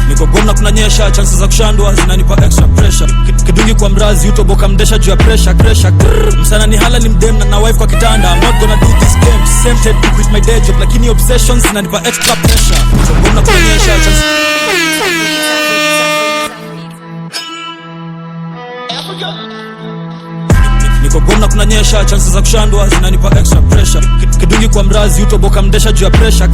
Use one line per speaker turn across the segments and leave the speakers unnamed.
Niko gomna kunanyesha, chances za kushandwa zinanipa extra pressure. Kidungi kwa mrazi utoboka mdesha juu ya pressure. Msana ni hala ni mdem na wife kwa kitanda. I'm not gonna do this game. Tempted to quit my day job, lakini obsessions zinanipa extra pressure. Niko gomna kunanyesha, chances Niko gomna kunanyesha, chances za kushandwa zinanipa extra pressure. Kidungi kwa mrazi utoboka mdesha juu ya pressure.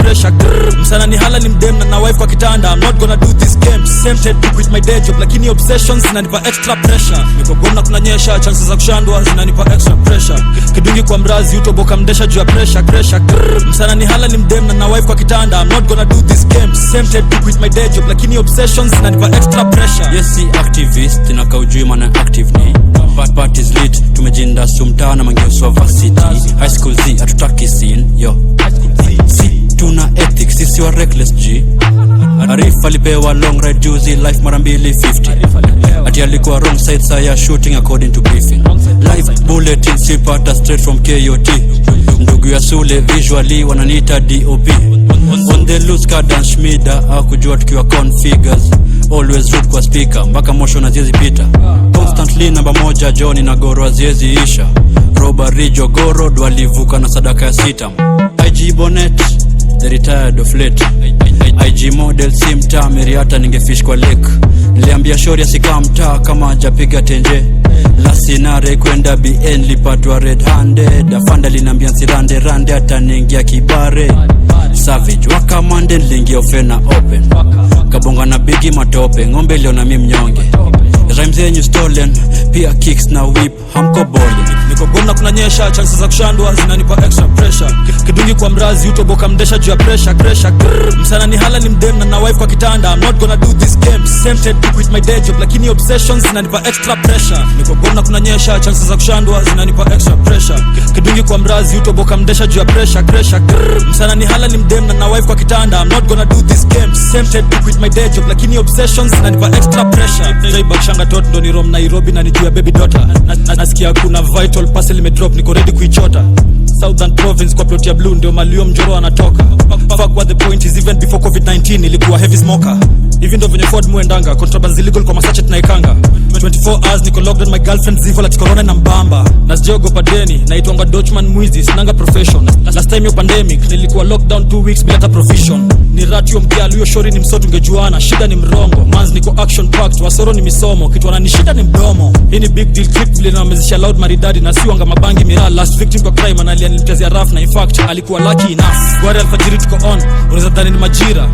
Msana ni hala ni mdem na wife kwa kitanda. I'm not gonna do this game. Tempted to quit my day job, lakini obsessions zinanipa extra pressure. Niko gomna kunanyesha, chances za kushandwa zinanipa extra pressure. Kidungi kwa mrazi utoboka mdesha juu ya pressure. Msana ni hala ni mdem na wife kwa kitanda. I'm not gonna do this game. Tempted to quit my day job, lakini obsessions zinanipa extra pressure.
Yes, si activist inaka ujui maana active ni But is lit, tumejinda sumta na mangeuswa varsity. High school Z, hatutaki scene, yo Si, tuna ethics, sisi wa reckless G. Arif alipewa long ride juzi, life marambili 50. Ati alikuwa wrong side, saya shooting according to briefing. Live bulletin, sipata straight from KOT. Ndugu ya Sule, visually, wananiita DOP. On the loose Kadan Shmida, hakujua tukiwa configures. Always root kwa speaker, mpaka mosho na ziezi pita. Constantly namba moja, Johnny na Goro aziezi isha. Robbery Jogoro, dwalivuka na sadaka ya sita. IG Bonnet, the retired of late. IG model si mtaa, meriata ningefish kwa lake. Niliambia shori asika mtaa kama hajapiga tenje. La sinare kwenda BN lipatwa red handed. Afanda linambia nsirande rande hata ningia kibare. Savage wakamande nilingia ofena open. Kabonga na bigi matope, ngombe leo na mimi mnyonge. Rhymes zenyu stolen, pia kicks na whip, hamko boli.
Niko gomna kunanyesha, chances za kushandwa zinanipa extra pressure. Kidungi kwa mrazi utoboka mdesha juu ya pressure. Msana ni hala ni mdem na wife kwa kitanda. I'm not gonna do this game. Tempted to quit my day job, lakini obsessions zinanipa extra pressure. Niko gomna kunanyesha, chances za kushandwa zinanipa extra pressure. Kidungi kwa mrazi utoboka mdesha juu ya pressure. Msana ni hala ni mdem na wife kwa kitanda. I'm not gonna do this game. Tempted to quit my day job, lakini obsessions zinanipa extra pressure. Bakshanga tot ndo ni Rom Nairobi na nijua baby daughter. Nasikia kuna vital parcel imedrop, niko ready kuichota. Southern province kwa plot ya blue ndio malio mjoro anatoka. Fuck what the point is, even before COVID-19 ilikuwa heavy smoker. Even though venye Ford muendanga, contraband illegal kwa masachet na ikanga. 24 hours niko locked on my girlfriend zivo la corona na mbamba. Nasjogo padeni, naitwanga Dutchman mwizi, sinanga profession. Last time yo pandemic, nilikuwa lockdown 2 weeks bila provision. Ni ratio mkialu yo shori ni msotu ungejuana, shida ni mrongo. Manz niko action packed, wasoro ni misomo, kitu wana ni shida ni mdomo. Hii ni big deal clip vile na wamezisha loud maridadi na siwanga mabangi miraa. Last victim kwa crime analia nilitezia rough na in fact alikuwa lucky enough. Gwari alfajiri tuko on, unaweza dhani ni majira.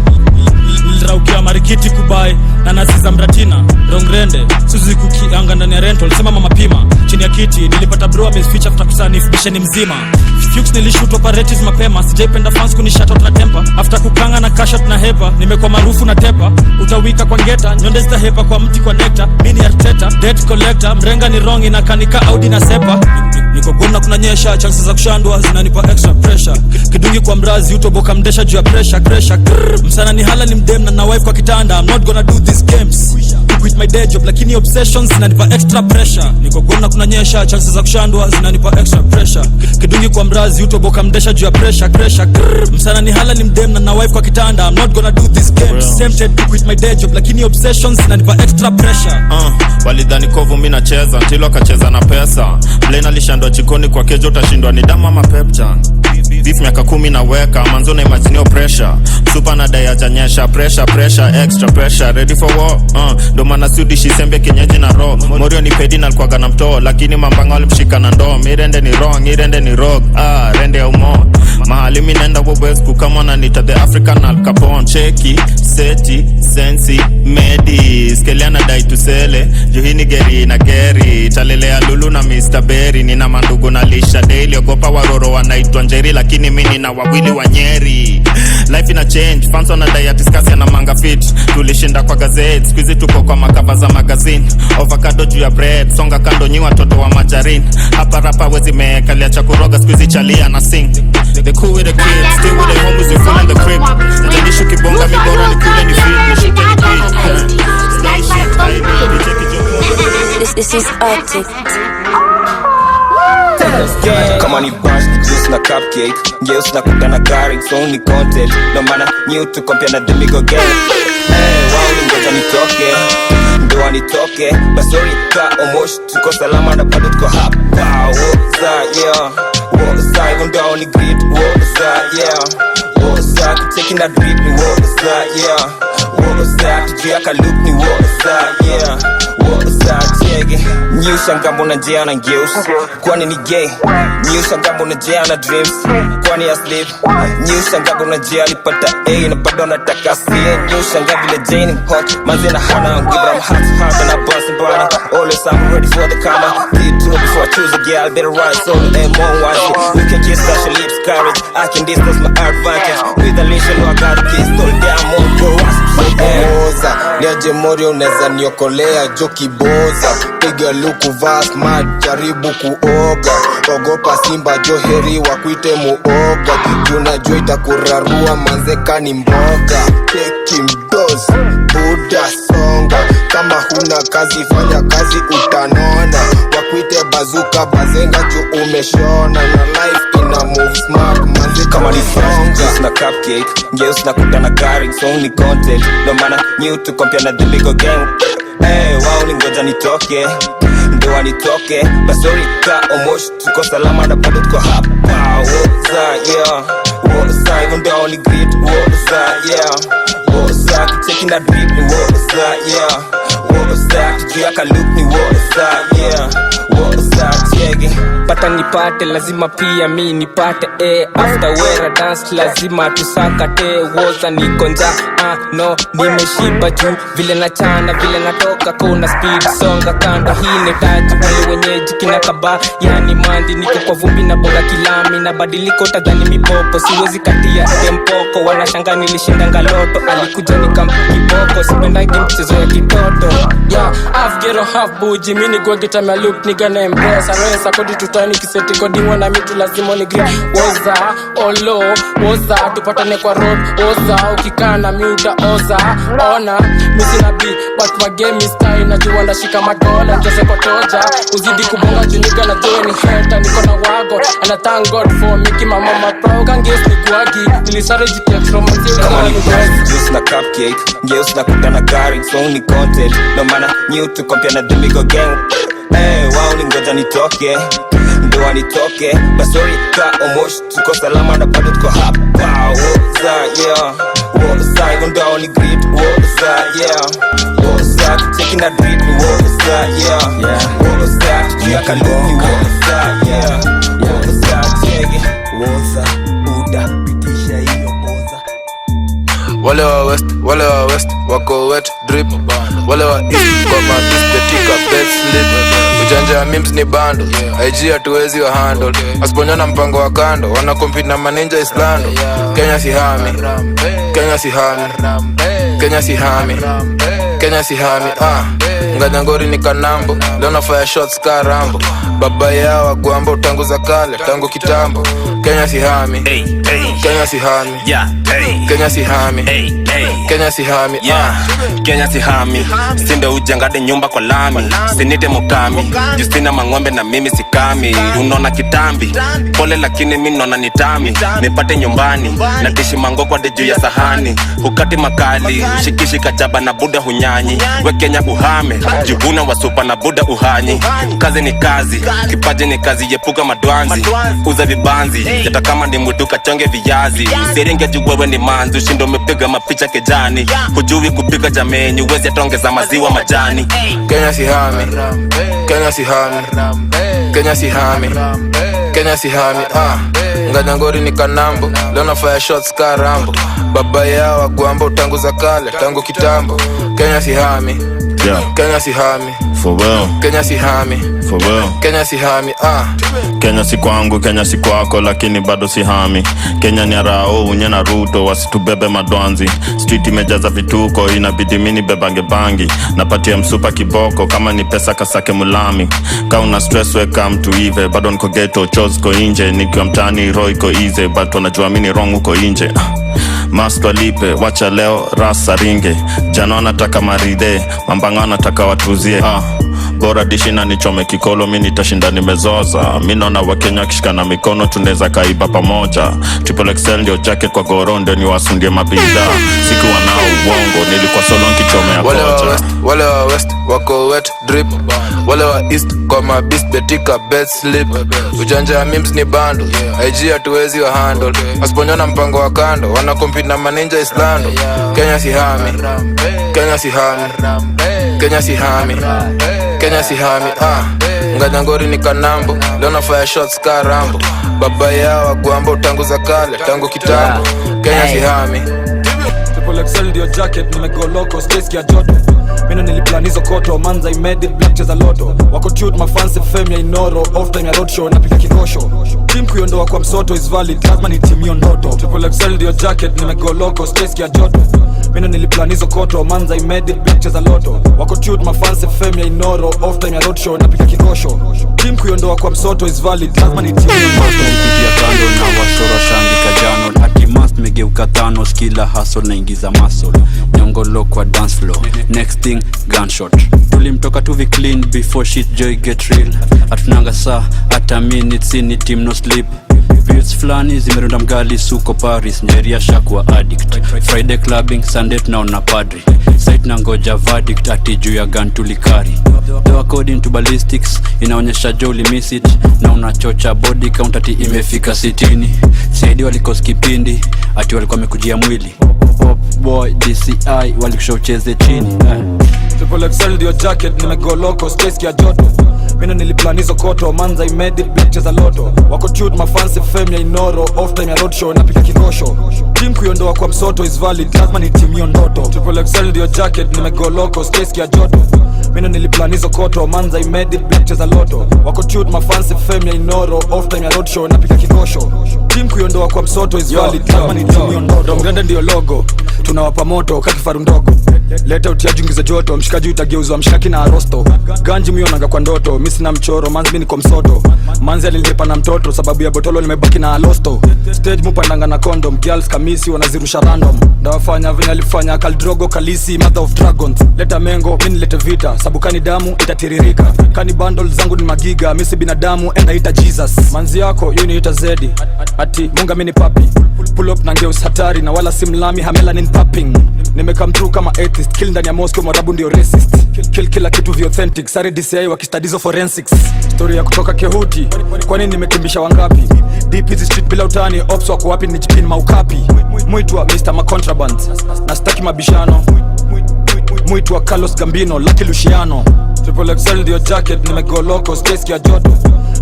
Niliraukia marikiti kubai na nazi za mratina Rongrende, Suzuki kukianga ndani ya rental. Sema mama pima, chini ya kiti nilipata bro ameficha after kusanif bisheni mzima. Fuchs nilishoot operatives mapema, sijaipenda fans kunishout out na temper. After kukanga na cash out na hepa, nimekuwa maarufu na tepa. Utawika kwa ngeta, nyonde zita hepa kwa mti kwa nectar. Mini Arteta, debt collector, mrenga ni wrong inakanika Audi na sepa. Niko gomna kunanyesha, chances za kushandwa zinanipa extra pressure. Kidungi kwa mrazi utoboka mdesha juu ya pressure. Msana ni hala ni mdem na wife kwa kitanda. I'm not gonna do this games. Quit my day job, lakini obsessions zinanipa extra pressure. Niko gomna kunanyesha, chances za kushandwa zinanipa extra pressure. Kidungi kwa mrazi utoboka mdesha juu ya pressure. Msana ni hala ni mdem na wife kwa kitanda. I'm not gonna do this games. Tempted to quit my day job, lakini obsessions zinanipa extra pressure.
Walidhani kovu mimi nacheza, ntilo akacheza na pesa. Blaine alishandwa jikoni kwa kejo, utashindwa ni damu ama peptan. Beef miaka 10 na weka, manzo na imagine pressure. Super na daya janyesha, pressure, extra pressure. Ready for war, ndo maana sudi shisembe kenyeji na raw. Morio ni pedi na alikuwaga na mtoo, lakini mambanga walimshika na ndoo. Mirende ni wrong, irende ni rogue, rende ya umo. Mahali mi nenda wobwes kukama na nita the African Al Capone. Cheki, seti, sensi, medi skeliana dai tusele, juhini geri na geri. Chalelea lulu na Mr. Berry, nina mandugu na lisha daily. Ogopa waroro wanaitwa njeri, lakini mini na wawili wa Nyeri. Life ina change, fans wana dai atiskasi na manga fit. Tulishinda kwa gazette, squeezy tuko kwa makava za magazine. Avocado juu ya bread, songa kando nyi watoto wa majarin. Hapa rapa wezi mekalia cha kuroga, squeezy chalia na sing. The cool with the kids, still with the homies, we full in the crib. Natenishu kibonga mibora ni kule ni fit. Nishike ni beat,
This is Arctic. Kama ni bash, ni juice na cupcake. Ngeus na kutana gari, it's only content. No maana new to compare na Demigo gang. Wao ni ngoja nitoke, ndo anitoke. Basori ka omosh, tuko salama na bado tuko hapa. Woza, yeah. Woza, even though ni great. Woza, yeah. Woza, taking that drip ni woza, yeah. Woza, tujia ka look ni woza, yeah. Woza, chege. Nyusha ngambo na jea na ngeus. Kwani ni gay. Nyusha ngambo na jea na dreams. Kwani asleep. Nyusha ngambo na jea lipata A na bado nataka C. Nyusha ngambo vile Jane hot. Manze na hana give them hot and I bust bana. Always I'm ready for the karma. Did two before I choose a girl. Better ride solo and more wisely. We can kiss such a lips courage. I can distance my advantage. With a leash no I got a pistol. Down more go.
Boza, niaje mori uneza niokolea joki boza. Piga luku vast mad, jaribu kuoga. Ogopa simba joheri wakuite muoga. Tunajua itakurarua manzeka ni mboga. Take mdos, buda songa. Kama huna kazi fanya kazi utanona. Wakuite bazuka bazenga juu umeshona. Na life ina move smart manzeka
kama ni songa. Na cupcake, ngeus na kutana gari, it's only content. No maana new to compare na Demigo gang. Wao ni ngoja nitoke, ndo anitoke. Basori ka omosh, tuko salama na bado tuko hapa. Woza, yeah. Woza, even though ni great. Woza, yeah. Woza, taking that drip ni woza, yeah. Woza, tujia ka look ni woza, yeah. Woza, chege.
Pata nipate lazima pia mi nipate after wera dance lazima tusakate. Woza niko njaa no nimeshiba juu vile nachana vile natoka kuna speed songa kando. Hii ni taji wale wenyeji kinakaba yani mandi. Niko kwa vumbi na bonga kilami na badiliko tadhani mipopo. Siwezi katia tempoko wanashanga nilishinda ngaloto. Alikuja nikampu kiboko sipendagi mchezo ya kitoto.
Yeah, half ghetto half bougie. Mini go get a look nigga na embrace. Aresa kodi tutani kiseti kodi wana mitu lazima ni green. Woza, olo, woza, tupatane kwa road. Woza, ukikana miuta oza. Ona, misi na B, but my game is style. Najua ndashika madola, njose kwa toja. Uzidi kubonga juniga na joe ni hater. Niko na wago, and I thank God for making my mama proud. Kanges ni guagi, nilisare jitek from my zero.
Kama ni juice na cupcake, ngeus na kutana gari, it's only content. No maana new to compare na Demigo gang. Wao ni ngoja nitoke, ndo anitoke. Basori ka omosh, tuko salama na bado tuko hapa. Woza, yeah. Woza, even though ni great. Woza, yeah. Woza, taking that drip ni woza, yeah. Woza, tujia ka look ni woza, yeah. Woza, chege. Woza, buda, pitisha hiyo boza.
Wale wa west, wako wet drip. Wale wa east, kwa mabis betika bed slip. Ujanja ya memes ni bando, IG hatuwezi wa handle. Asiponyana mpango wa kando, wana compete na maninja islando. Kenya si hami, Kenya si hami, Kenya si hami, Kenya si hami, Nganyangori ni kanambo, leo nafaya shots ka Rambo. Baba yao wa guambo tangu za kale, tangu kitambo. Kenya si hami, Kenya si hami, Kenya si hami, Kenya si hami,
Kenya si hami, sindo ujangade nyumba kwa lami. Sinite mukami, justina mangombe na mimi sikami. Unona kitambi, pole lakini mimi nona nitami. Nipate nyumbani, natishi mango kwa deju ya sahani. Hukati makali, shikishi kachaba na buda hunyanyi. We Kenya uhame, juhuna wasupa na buda uhanyi. Kazi ni kazi, kipaji ni kazi yepuka madwanzi. Uza vibanzi, yata kama ni mwitu kachonge viyazi. Usiringe juwewe ni manzi, ushindo mepiga mapicha kejani. Hujui kupika jameni, uwezi atongeza maziwa majani.
Kenya si hami, Kenya si hami, Kenya si hami, Kenya si hami, Nganyangori ni kanambo, leo nafaya shots ka Rambo. Baba yao wa guambo tangu za kale, tangu kitambo. Kenya si hami, Kenya si hami,
for real.
Kenya si hami,
For real.
Kenya si hami,
Kenya si kwangu, Kenya si kwako, lakini bado si hami. Kenya ni arao, unye na Ruto, wasitubebe madwanzi. Street imejaza vituko, inabidi mini bebange bangi. Napatia msupa kiboko, kama ni pesa kasake mulami. Ka una stress weka mtu hive, bado niko ghetto, chose ko inje. Nikiwa mtani, roho iko easy, but wanajua mini wrong uko inje. Masko lipe, wacha leo, rasa ringe. Jano anataka maride, mambanga anataka watuzie. bora dishi na nichome kikolo mi nitashinda nimezoza. Mi naona wakenya kishikana mikono tunaweza kaiba pamoja. Triple XL ndio jacket kwa goronde ni wasundie mabida. Sikuwa nao uongo nilikuwa solo nkichomea kocha.
Wale wa west wako wet drip, wale wa east kwa mabist betika bed slip. Ujanja ya memes ni bando, IG hatuwezi wa handle. Asiponyona mpango wa kando, wana compete na maninja Islando. Kenya si hami, Kenya si hami, Kenya si hami, Kenya si hami. Nganyangori ni kanambo, leo nafire shots ka Rambo. Baba yao wagwambo tangu za kale, tangu kitambo. Kenya si hami.
Triple XL ndio jacket nimego loco space ya joto. Mino niliplanizo koto manza I made it black cheza loto. Wako tute mafansi fame ya inoro off time ya roadshow na pika kikosho. Team kuiondoa kwa msoto is valid lazima ni team hiyo ndoto. Triple XL ndio jacket nimego loco space ya joto. Mino niliplanizo koto manza I made it black cheza loto. Wako tute mafansi fame ya inoro off time ya roadshow na pika kikosho. Team kuiondoa kwa msoto is valid lazima ni team hiyo ndoto.
Nipigia kando na wasoro shandika jano. Ati must megeuka Thanos kila hustle na ingiza muscle. Nyongolo kwa dance floor. Next thing gunshot. Tulimtoka tuvi clean before shit joy get real. Atunanga saa hata minutes in team no sleep. Beats flani zimerunda mgali suko Paris. Njeria shakwa addict. Friday clubbing, Sunday tunaona padri. Site na ngoja verdict ati juu ya gun tulikari. Though according to ballistics inaonyesha Jolie miss it. Na unachocha body count ati imefika 60. Saidi walikos kipindi ati walikuwa wamekujia mwili. Pop boy DCI walikusha ucheze chini.
Triple XL ndio jacket nimego loco space ya joto. Mino niliplanizo koto manza I made it black cheza loto. Wako tute mafansi fame ya inoro off time ya roadshow na pika kikosho. Team kuiondoa kwa msoto is valid lazima ni team hiyo ndoto. Triple XL ndio jacket nimego loco space ya joto. Mino niliplanizo koto manza I made it black cheza loto. Wako tute mafansi fame ya inoro off time ya roadshow na pika kikosho. Team kuiondoa kwa msoto is valid lazima ni team hiyo ndoto. Mganda ndio logo tunawapa moto kakifaru ndogo. Leta utiajungiza joto mshikaji utageuzwa mshaki na arosto. Ganji mionanga kwa ndoto misi na mchoro manzi mini kwa msoto. Manzi alilipa na mtoto sababu ya botolo nimebaki na alosto. Stage mupandanga na condom girls kamisi wanazirusha random. Ndawafanya venya alifanya Kaldrogo Kalisi mother of dragons. Leta mengo mini lete vita sabukani damu itatiririka. Kani bundle zangu ni magiga misi binadamu enda ita Jesus. Manzi yako yuni ita Zedi ati munga mini papi. Pull up na ngeus hatari na wala simlami hamela nin popping. Nimekam through kama atheist kill ndani ya Moscow mwarabu ndio racist. Kill kila kitu vi authentic sare DCI wakistadizo forensics. Story ya kutoka Kehuti kwani nimekimbisha wangapi. Deep hizi street bila utani ops wako wapi nijipin maukapi. Muitwa Mr. Macontraband na staki mabishano. Muitwa Carlos Gambino Lucky Luciano. Triple XL ndio jacket nimego loco space ya joto.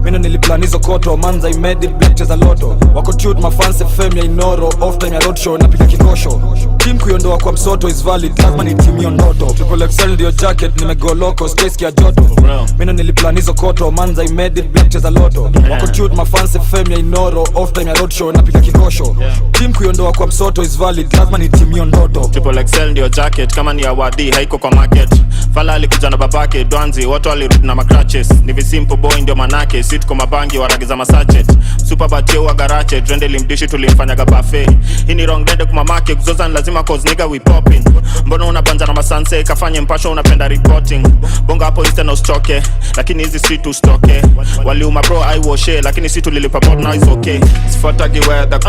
Mino niliplanizo koto manza I made it black cheza loto. Wako tute mafansi fame ya inoro off time ya roadshow na pika kikosho. Team kuiondoa kwa msoto is valid lazima ni team hiyo ndoto. Triple XL ndio jacket nimego loco space ya joto. Mino niliplanizo koto manza I made it black cheza loto. Wako tute mafansi fame ya inoro off time ya roadshow na pika kikosho. Team kuiondoa kwa msoto is valid lazima ni team hiyo ndoto.
Triple XL ndio jacket kama ni awadi haiko kwa market. Fala alikuja na babake Dwanzi watu walirudi na macratches. Ni visimple boy ndio manake sit kwa mabangi waragiza masachet. Super batio wa garache trende limdishi tulimfanyaga buffet. Hii ni wrong dende kwa make kuzoza lazima cause nigga we popping. Mbona unabanja na masanse kafanye mpasho unapenda reporting. Bonga hapo insta no stoke lakini hizi street to stoke. Waliuma bro I washe lakini si tulilipa bot now is okay. Sifuatagi weather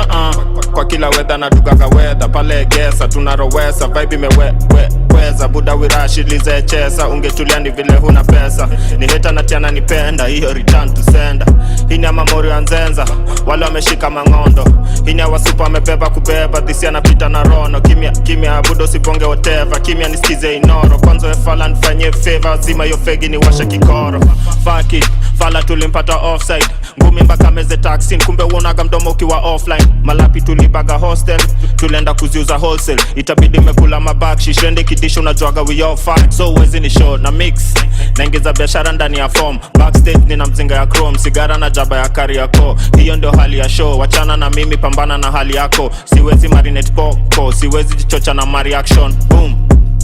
kwa kila weather na dugaga weather pale gesa tunarowesa vibe imeweza buda wirashilize chesa ungetulia ni vile huna pesa. Ni heta na tiana nipenda hiyo return to sender. Hii ni amamori wa nzenza wale wameshika mangondo. Hii ni awasupa wamebeba kubeba dhisi anapita na rono. Kimya budo siponge whatever kimya nisikize inoro. Kwanzo efala nifanye favor zima yo fegi ni washa kikoro. Fuck it fala tulimpata offside. Ngumi mbaka meze taxi kumbe uonaga mdomo ukiwa offline. Malapi tulibaga hostel tulenda kuziuza wholesale. Itabidi mekula mabakshi shende kidisho unajuaga we all fight. So wezi ni show na mix naingiza biashara ndani ya form. Backstage nina mzinga ya chrome sigara na jaba ya kari yako. Hiyo ndio hali ya show wachana na mimi pambana na hali yako. Siwezi marinate poko siwezi jichocha na my reaction boom.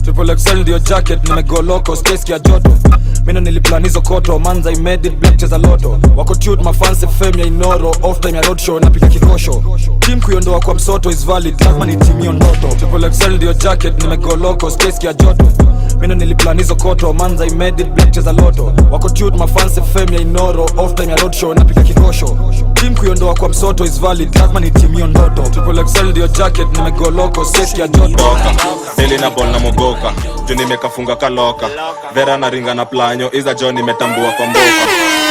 Triple XL ndio jacket nimego loco space ya joto. Mino niliplanizo koto manza I made it black cheza loto. Wako tute mafansi fame ya inoro off time ya roadshow na pika kikosho. Team kuiondoa kwa msoto is valid lazima ni team hiyo ndoto. Triple XL ndio jacket nimego loco space ya joto. Mino niliplan hizo koto, manza I made it big cheza loto. Wako tute mafansi fame ya Inoro, off time ya roadshow napika kikosho. Team kuiondoa kwa msoto is valid, lazima ni team hiyo ndoto. Triple XL ndio jacket, nimegoloko, seti ya joto.
Deli na bol na mogoka, juu nimekafunga kaloka. Vera na ringa na planyo, iza John nimetambua kwa mboka.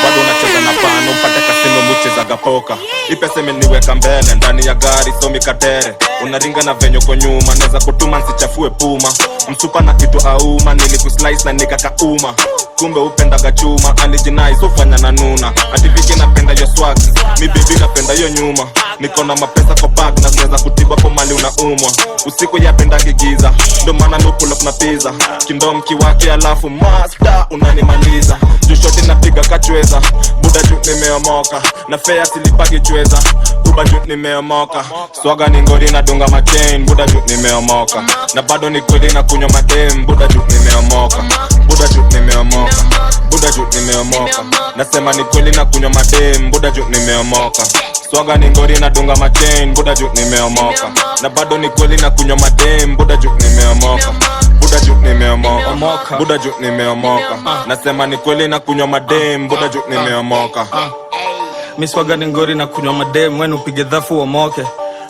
Bado unacheza na pano, mpate kasino mucheza gapoka. Ipese meniweka mbele, ndani ya gari, so mikatere. Unaringa na venyo kwa nyuma, neza kutuma nsichafue puma. Msupa na kitu auma, nilikuslice na nikakauma. Kumbe upendaga chuma, alijinai so fanya na nuna. Ativiki napenda yo swag, mi baby napenda yo nyuma. Niko na mapesa kwa bag, na zineza kutiba po mali unaumwa. Usiku ya penda gigiza, ndo maana no pull up na pizza. Kindom kiwake alafu master, unanimaliza. Jushoti napiga kachweza, buda juu nimeomoka. Na fea silipagi chweza, buba juu nimeomoka. Swaga ni ngori na dunga machain, buda juu nimeomoka. Na bado ni kweli na kunywa madem, buda juu nimeomoka. Buda juu nimeomoka, buda juu nimeomoka. Nasema ni kweli na kunywa madem, buda juu nimeomoka. Swaga ni ngori na dunga machain, buda juu nimeomoka. Na bado ni kweli na kunywa madem, buda juu nimeomoka. Buda juu nimeomoka, buda juu nimeomoka. Nasema ni kweli na kunywa madem, buda juu nimeomoka.
Miswaga ni ngori na kunywa madem, wenu upige dhafu uomoke.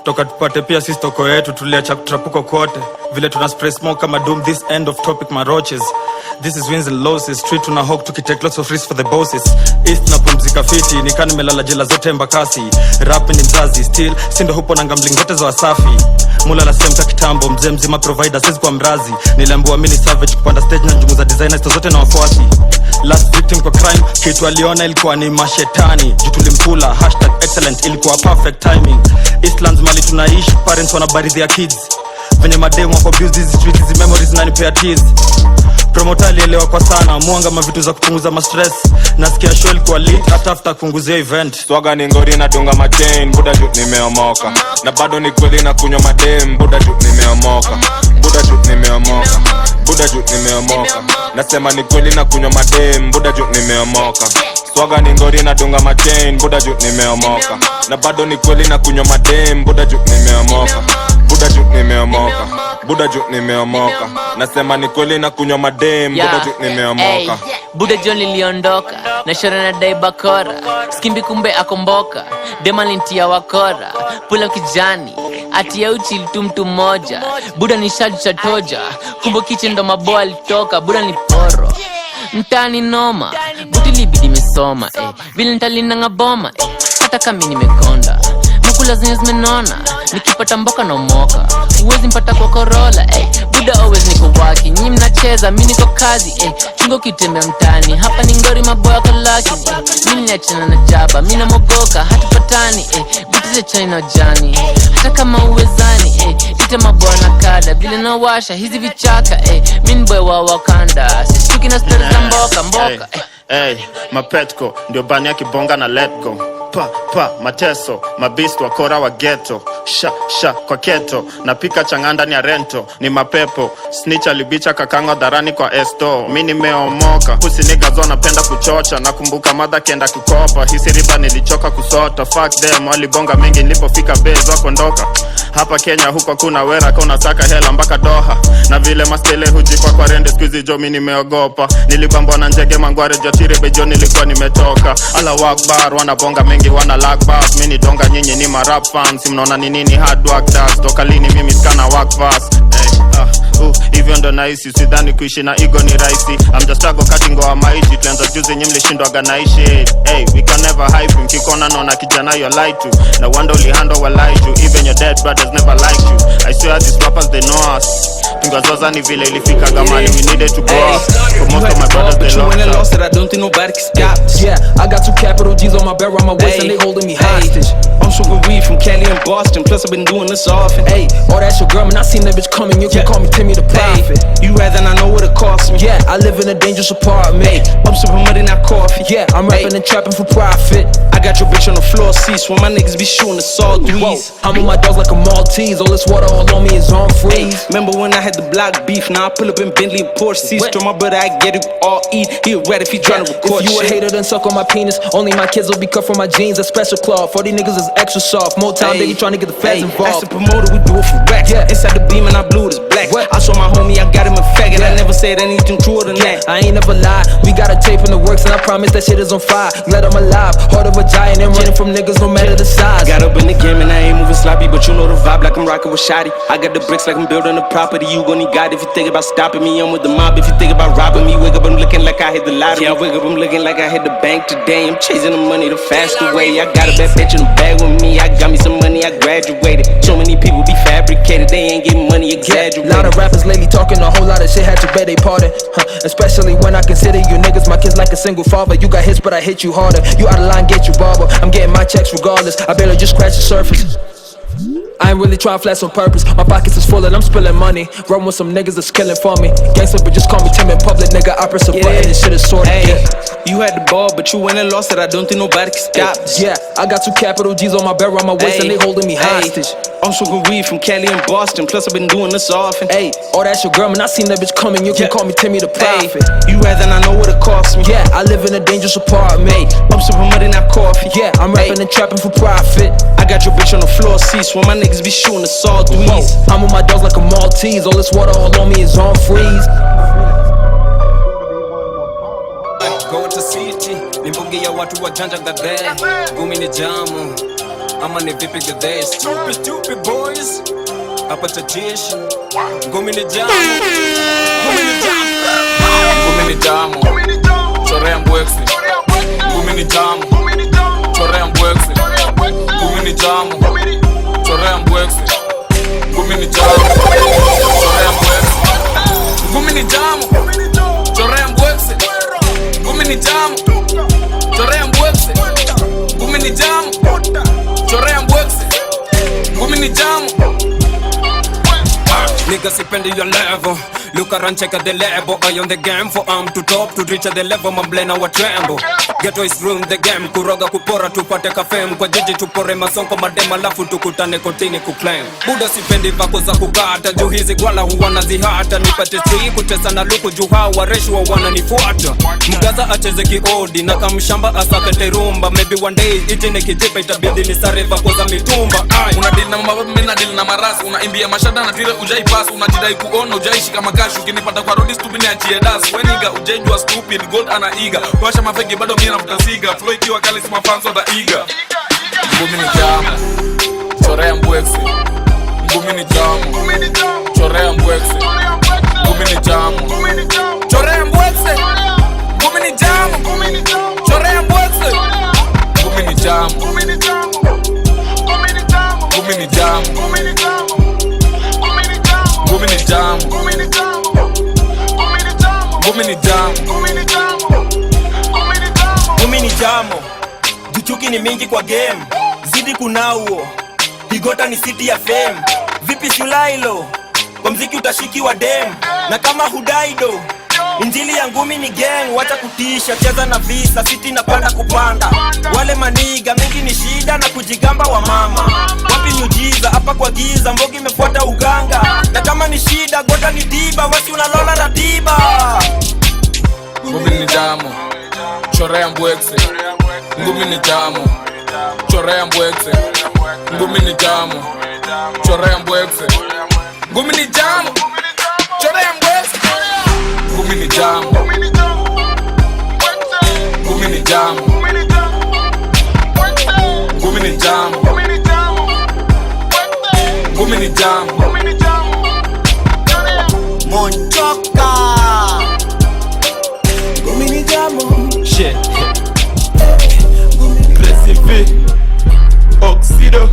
Toka tupate pia sisi toko yetu, tuliacha kutrapuko kote. Vile tuna spray smoke kama doom, this end of topic maroches. This is wins and losses, street tuna hawk tukitake lots of risks for the bosses. East na pumzika fiti, nika nimelala jela zote Embakasi. Rap ni mzazi, still sindo hupo na ngambling zote za Wasafi. Mula la semta kitambo, mzee mzima provider, sisi kwa mrazi. Niliambiwa mini savage kupanda stage na njumu za designers zote na wafuasi. Last victim kwa crime, kitu aliona ilikuwa ni mashetani. Juu tulimkula, #excellent ilikuwa perfect timing. Eastlands mali tunaishi, parents wanabaridhi ya kids. Venye mademu wako abuse these streets, hizi memories zinanipea tears. Promoter alielewa kwa sana, muanga mavitu za kupunguza ma stress. Nasikia show ilikuwa lit, hata after kunguzia event.
Swaga ni ngori na dunga machain, buda juu nimeomoka. Na bado ni kweli na kunywa madem, buda juu nimeomoka. Buda juu nimeomoka, buda juu nimeomoka. Nasema ni kweli na kunywa madem, buda juu nimeomoka. Swaga ni ngori na dunga machain, buda juu nimeomoka. Na bado ni kweli na kunywa madem, buda juu nimeomoka. Buda juu nimeomoka, buda juu nimeomoka. Nasema ni kweli na kunywa madem, buda juu nimeomoka.
Buda John liliondoka, na shora na dai bakora. Skimbi kumbe akomboka, dema lintia wakora. Pula kijani, atia uchi mtu mmoja. Buda ni shaju cha toja, kumbo kiche ndo maboa alitoka. Buda ni poro, mtani noma. Buti libidi mesoma, vile nitalina ngaboma, hata kami nimekonda. Mukula zenye zimenona, nikipata mboka na umoka. Uwezi mpata kwa Corolla, Buda always niko waki. Nyi mnacheza, mi niko kazi, chungo kitembea mtani. Hapa ni ngori maboya kalaki, mimi niachana na jaba. Mina mogoka, hatupatani, Buti ze china jani. Hata kama uwezani, ite maboya na kada. Vile na washa, hizi vichaka, mini boy wa Wakanda. Sishuki na story za mboka,
Mapetko, ndio bani ya kibonga na let go. Mateso, mabist wakora wa ghetto. Kwa keto, napika changanda ni ya rento. Ni mapepo, snitch alibicha kakango dharani kwa esto. Mi nimeomoka, pusi nigga zona penda kuchocha. Nakumbuka mother kenda kukopa, hisi riba nilichoka kusota. Fuck them, walibonga mengi nilipofika base wako ndoka. Hapa Kenya huko kuna wera, kuna saka hela mpaka Doha. Na vile mastele hujikwa kwa rende, squeezy jo mi nimeogopa. Nilibambwa na njege mangware jotiri bejo nilikuwa nimetoka. Ala wakbar, wanabonga mengi wana lag bars. Mini donga nyinyi ni ma rap fans, mnaona ni nini hard work does. Toka lini mimi skana work fast. Hivyo ndo naisi, sidhani kuishi na ego ni raisi. I'm just struggle cutting goa maishi. Tuanza juzi nyimli shindwa ganaishi. We can never hype him, kikona nona kijana you lie to. Na wanda ulihando wa lie to. Even your dead brothers never liked you. I swear these rappers they know us. Tungazoza ni vile ilifika gamani, we needed to go up. For most of my brothers they lost
it. I don't think nobody can stop this. Yeah, I got 2 capital G's on my belt around my waist and they holding me hostage. I'm smoking weed from Cali and Boston, plus I've been doing this often. Oh that's your girl, man, I seen that bitch coming. You can call me Timmy the Prophet. You rather not know what it costs me. Yeah, I live in a dangerous apartment. I'm sipping money, not coffee. Yeah, I'm rapping and trapping for profit. I got your bitch on the floor seats when my niggas be shooting assault threes. I'm on my dogs like a Maltese. All this water all on me is on freeze. Remember when I had the block beef? Now I pull up in Bentley and Porsche seats. Throw my brother, I get it all eat. He red if he tryna record. If you a hater, then suck on my penis. Only my kids will be cut from my jeans. A special cloth. 40 niggas is extra soft. Motown baby tryna get the feds involved. As a promoter, we do it for racks. Yeah, inside the beam and I blew this black.
facts. I saw my homie, I got him a faggot. I never said anything truer than that.
I ain't never lied. We got a tape in the works, and I promise that shit is on fire. Let 'em alive, heart of a giant, and running from niggas no matter the size.
Got up in the game and I ain't moving sloppy, but you know the vibe like I'm rocking with Shotty. I got the bricks like I'm building a property. You gon' need God if you think about stopping me. I'm with the mob if you think about robbing me. Wake up, I'm looking like I hit the lottery. Yeah, I wake up, I'm looking like I hit the bank today. I'm chasing the money the faster way. I got a bad bitch in the bag with me. I got me some money, I graduated. So many people be fabricated, they ain't getting money exaggerated.
Lot of rappers lately talking a whole lot of shit, had to beg they pardon. Especially when I consider you niggas my kids like a single father. You got hits, but I hit you harder. You out of line, get you barber. I'm getting my checks regardless. I barely just scratched the surface. I ain't really trying to flex on purpose. My pockets is full and I'm spilling money. Run with some niggas that's killing for me. Gangsta, but just call me Tim in public, nigga. I press a button, this shit is sorted.
Hey, you had the ball, but you went and lost it. I don't think nobody can stop this.
Yeah, I got 2 capital G's on my belt, around my waist, and they holding me hostage.
I'm smoking weed from Cali and Boston. Plus, I've been doing this often.
Hey, oh, that's your girl, man. I seen that bitch coming. You can call me Timmy the Prophet.
You rather not know what it costs me.
Yeah, I live in a dangerous apartment.
I'm sipping money, not coffee.
Yeah, I'm rapping and trapping for profit.
I got your bitch on the floor seats when my niggas be shooting the salt threes.
I'm with my dogs like a Maltese. All this water all on me is on freeze.
Go to city, nimbugi ya watu wajanja gadhe. Gumi ni jamu, ama ni vipi gadhe. Stupid boys, hapa tatishi. Gumi ni jamu, gumi ni jamu. Gumi ni jamu, chorea mbwexi. Gumi ni jamu, chorea mbwexi. Gumi ni jamu, chorea mbwexi. Gumi ni jamu, chorea mbwexi. Gumi ni jamu, chorea mbwexi. Gumi ni jamu, chorea mbwexi. Gumi ni jamu, chorea mbwexi. Gumi ni jamu. Nigga sipendi your level. Look around, check out the level. I on the game for arm to top to reach the level. Mamblena wa tremble. Ghetto is ruin the game. Kuroga kupora tupate kafem. Kwa jiji tupore masonko madema lafu tukutane kotini kuclaim. Buda sipendi vako za kukata. Juu hizi gwala huwa nazihata. Nipate chui kutesa na luku juu hawa reshu wa wananifuata. Mgaza acheze kiodi na kamshamba asake terumba. Maybe one day itine kijipa itabidi ni sare vako za mitumba.
Unadili na mababu mina dili na marasi. Unaimbia mashada na tire ujai pass. Unajidai kuona ujaishi kama kashu. Ukinipata kwa road stupid ni achie das. Weniga ujaijua stupid gold ana iga. Washa mafegi bado mina mtasiga. Flow ikiwa kali sima fans wata iga. Ngumi ni jamu, chorea mbwexi. Ngumi ni jamu, chorea mbwexi. Ngumi ni jamu, chorea mbwexi. Ngumi ni jamu, chorea mbwexi. Ngumi ni jamu, ngumi ni jamu, ngumi ni jamu. Ngumi ni jamu,
Ngumi ni jamu, juchuki ni mingi kwa game. Zidi kunauo, Bigota ni city ya fame. Vipi shulailo, kwa mziki utashikiwa dem. Na kama hudaido, injili ya ngumi ni gang. Wacha kutisha, cheza na visa, city napanda kupanda. Wale maniga, mingi ni shida na kujigamba wa mama. Wapi miujiza, hapa kwa giza, mbogi mefuata uganga. Na kama ni shida, gota ni diba, wasi unalola ratiba.
Ngumi ni jamu, chorea mbwexi. Ngumi ni jamu, chorea mbwexi. Ngumi ni jamu, chorea mbwexi. Ngumi ni jamu, chorea mbwexi. Ngumi ni jamu, ngumi ni jamu, ngumi ni jamu, ngumi ni jamu.
Monchoka, ngumi ni jamu.
Shit. Recipe Oxido.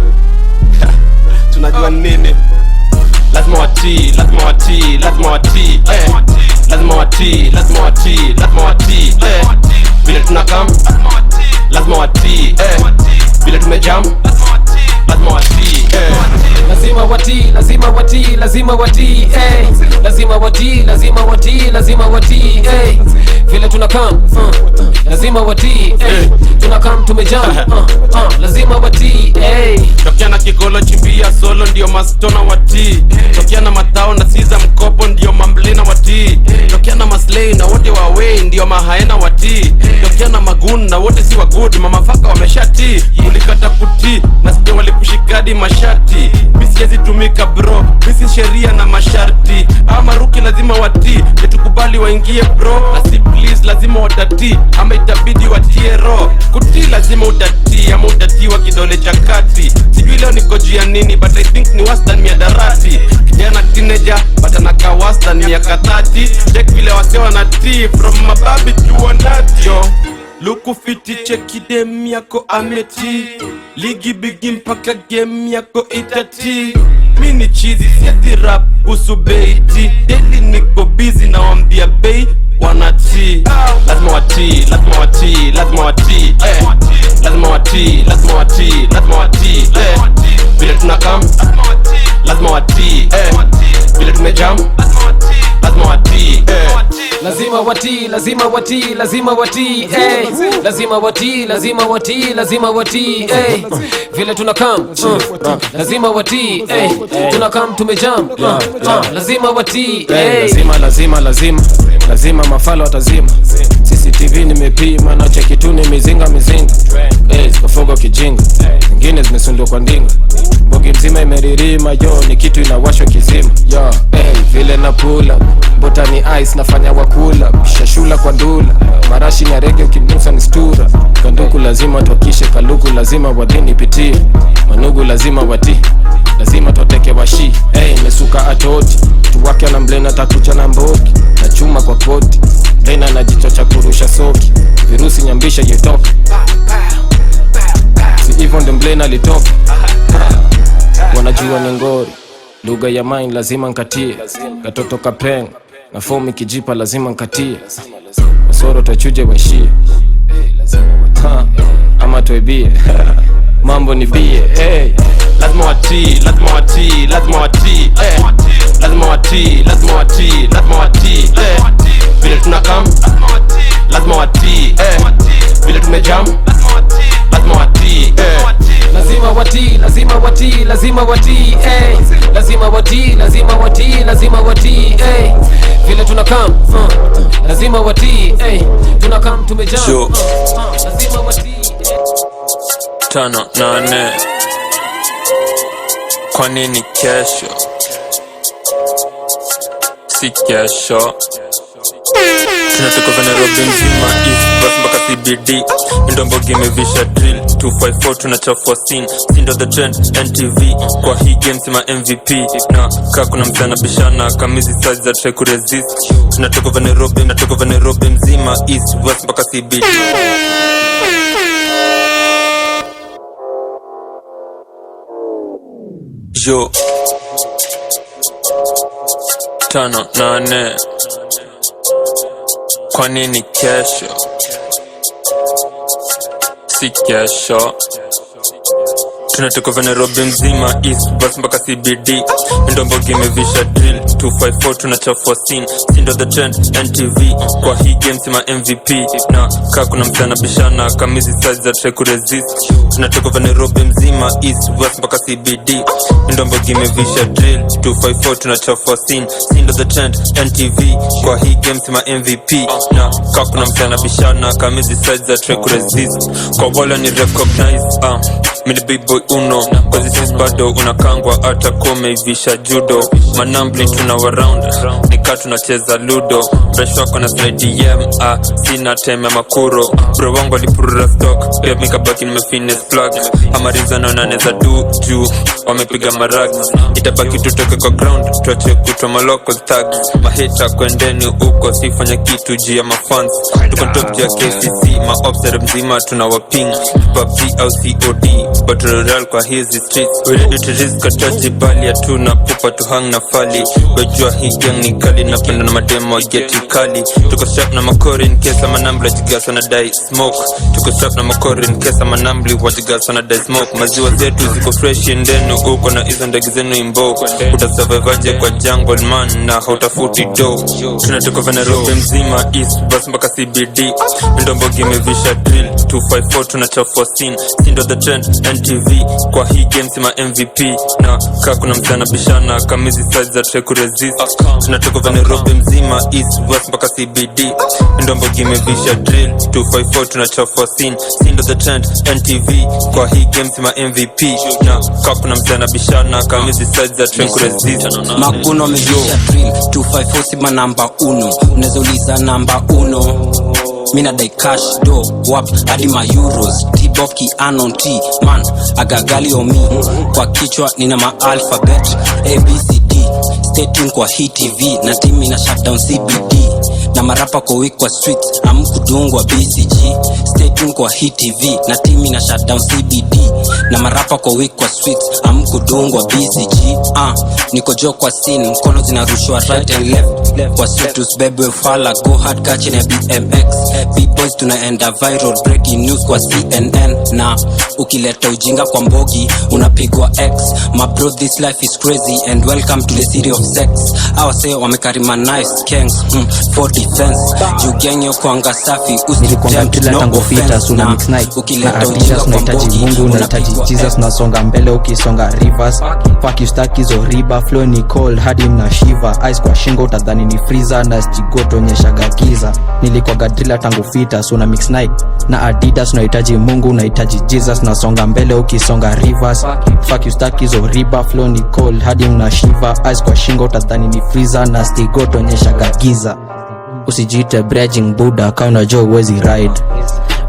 Tunajua nini? Lazima watii, lazima watii, lazima watii. Lazima watii, lazima watii, lazima watii. Vile tunakam, lazima watii. Vile tumejam, lazima watii.
Lazima watii, lazima watii, lazima watii. Lazima watii, lazima watii, lazima watii. Vile tunakam, lazima watii. Tunakam tumejam, lazima watii.
Tokia na kigolo chimbia solo ndio mastona watii. Tokia na matao na siza mkopo ndio mamblena watii. Tokia na maslay na wote wawei ndio mahaena watii. Tokia na magun na wote si wagud mamafaka wameshatii. Ulikata puti na sikia walikushikadi mashati. Misi yezi tumika bro, misi
si sheria na masharti. Ama ruki lazima watii, netukubali waingie bro. Na si please lazima watatii, ama itabidi watie ro. Kutii lazima utatii, ama utatiwa kidole cha kati. Sijui leo niko juu ya nini, but I think ni wastan miadarati. Kijana teenager, but anaka wastan miaka 30. Check vile wase wanatii, from mababi to wanati yo. Luku fiti cheki dem yako ameti. Ligi bigi mpaka game yako itati. Mini cheesy sieti rap usubeiti. Daily niko busy na wambia bay wanati. Lazima wati, lazima wati, lazima wati, lazima wati, lazima wati, lazima wati, vile tunakam lazima wati, vile tumejam lazima wati,
lazima wati, lazima wati, lazima wati, lazima wati, lazima wati, lazima wati, vile tunakam lazima wati, tunakam tumejam lazima wati,
lazima mafala watazima. CCTV nimepima na cheki tu ni mizinga zikafoga kijinga, zingine zimesundwa kwa ndinga. Bogi mzima imeririma yo, ni kitu inawashwa kizima yo. Vile na pula bota ni ice nafanya wakula. Shashula kwa ndula marashi ni rege ukinusa ni stura. Kanduku lazima tuakishe, kaluku lazima wadini pitie. Manugu lazima wati, lazima toteke washi. Mesuka atoti tuwake na mblena takucha na mboki. Na chuma kwa koti Dena na jicho cha kurusha soki. Virusi nyambisha yutoka, si hivyo ndo mblena litoka. Wanajua ni ngori, lugha ya mine lazima nkatie. Katoto kapenga na fomi kijipa lazima nkatie. Masoro tachuje waishie, ama tuibie mambo ni bie.
Lazima wati, lazima wati, lazima wati, lazima wati, lazima wati, lazima wati, vile tunakam lazima wati, vile tumejam lazima wati,
lazima wati, lazima wati, lazima wati, lazima wati, lazima wati, lazima wati, vile tunakam lazima wati, tunakam tumejam lazima wati.
5-8 kwa nini kesho si kesho? Tunatoka Nairobi mzima East bus mpaka CBD. Ndombogi imevisha drill 254 tunachafua scene. Sindo the trend NTV kwa hii game sima MVP. Na kaa kuna msana bishana kamizi size za try kuresist. Tunatoka Nairobi mzima East bus mpaka CBD. Yo 5-8 kwa nini kesho si kesho? Tunatoka Nairobi mzima East bus mpaka CBD. Ndombogi imevisha drill 254 tunachafua scene. Sindo the trend NTV kwa hii game sima MVP. Na kaa kuna msana bishana kamizi size za try kuresist. Tunatoka Nairobi mzima East bus mpaka CBD. Ndombogi imevisha drill 254 tunachafua scene. Sindo the trend NTV kwa hii game sima MVP. Na kaa kuna msana bishana kamizi size za try kuresist. Kwa wala ni recognize mini big boy uno. Kwa zisis bado unakangwa ata kome ivisha judo. Manambli tuna waround nika tunacheza ludo. Fresh wako na slide DM sina time ya makuro. Bro wangu alipurura stock pia mikabaki nimefines plug. Amariza naonaneza du juu wamepiga marag. Itabaki tutoke kwa ground tuache kutwa maloko tag. Mahita kwendeni uko sifanya kitu juu ya mafans. Tuko top juu ya KCC maobser mzima tunawaping. PUBG au COD Battle Royale kwa hizi streets. We ready to risk ataji bali ya tuna pupa tuhang na fali. Wejua hii gang ni kali na penda na mademo geti kali. Tuko strap na makori in case ama nambli wajigasa na die smoke. Tuko strap na makori in case ama nambli wajigasa na die smoke. Maziwa zetu ziko fresh ndenu uko na hizo ndege zenu imbo. Utasurvivaje kwa jungle man na hautafuti do. Tunatoka Nairobi mzima East bus mpaka CBD. Ndombogi imevisha drill 254 tunachafua scene. Sindo the trend NTV kwa hii game sima MVP na kaa kuna msana bishana kamizi size za try kuresist. Tunatoka kwa Nairobi mzima East West mpaka CBD ndombo gimevisha drill 254 tunachafua scene sindo the trend NTV kwa hii game sima MVP na kaa kuna msana bishana kamizi size za try kuresist.
Makuno mevisha drill 254 sima namba 1 unaweza uliza namba 1 mina dai cash do wap hadi ma euros T-Bob ki anon T man agagali o me kwa kichwa nina ma alphabet ABCD stay tuned kwa hii TV na team ina shutdown CBD na marapa kwa week kwa streets amkudungwa BCG stay tuned kwa hii TV na team ina shutdown CBD na marapa kwa week kwa streets amkudungwa BCG niko jo kwa scene mkono zinarushwa right and left kwa street usibebe fala go hard catch na BMX B-boys tunaenda viral breaking news kwa CNN na ukileta ujinga kwa mbogi unapigwa X my bro this life is crazy and welcome to the city of sex our say wamekarima nice gangs for defense you gang yo kwanga safi
usitempt no offense na ukileta ujinga kwa mbogi Mungu unahitaji Jesus nasonga mbele ukisonga rivers fuck you stack hizo riba flow ni cold hadi mna shiva ice kwa shingo utadhani ni freezer na stigoto onyeshaga giza nilikuwa gadrila tangu fita so na mix Nike na Adidas unahitaji Mungu unahitaji Jesus nasonga mbele ukisonga rivers fuck you stack hizo riba flow ni cold hadi mna shiva ice kwa shingo utadhani ni freezer na stigoto onyeshaga giza usijite bridging buda ka unajua uwezi ride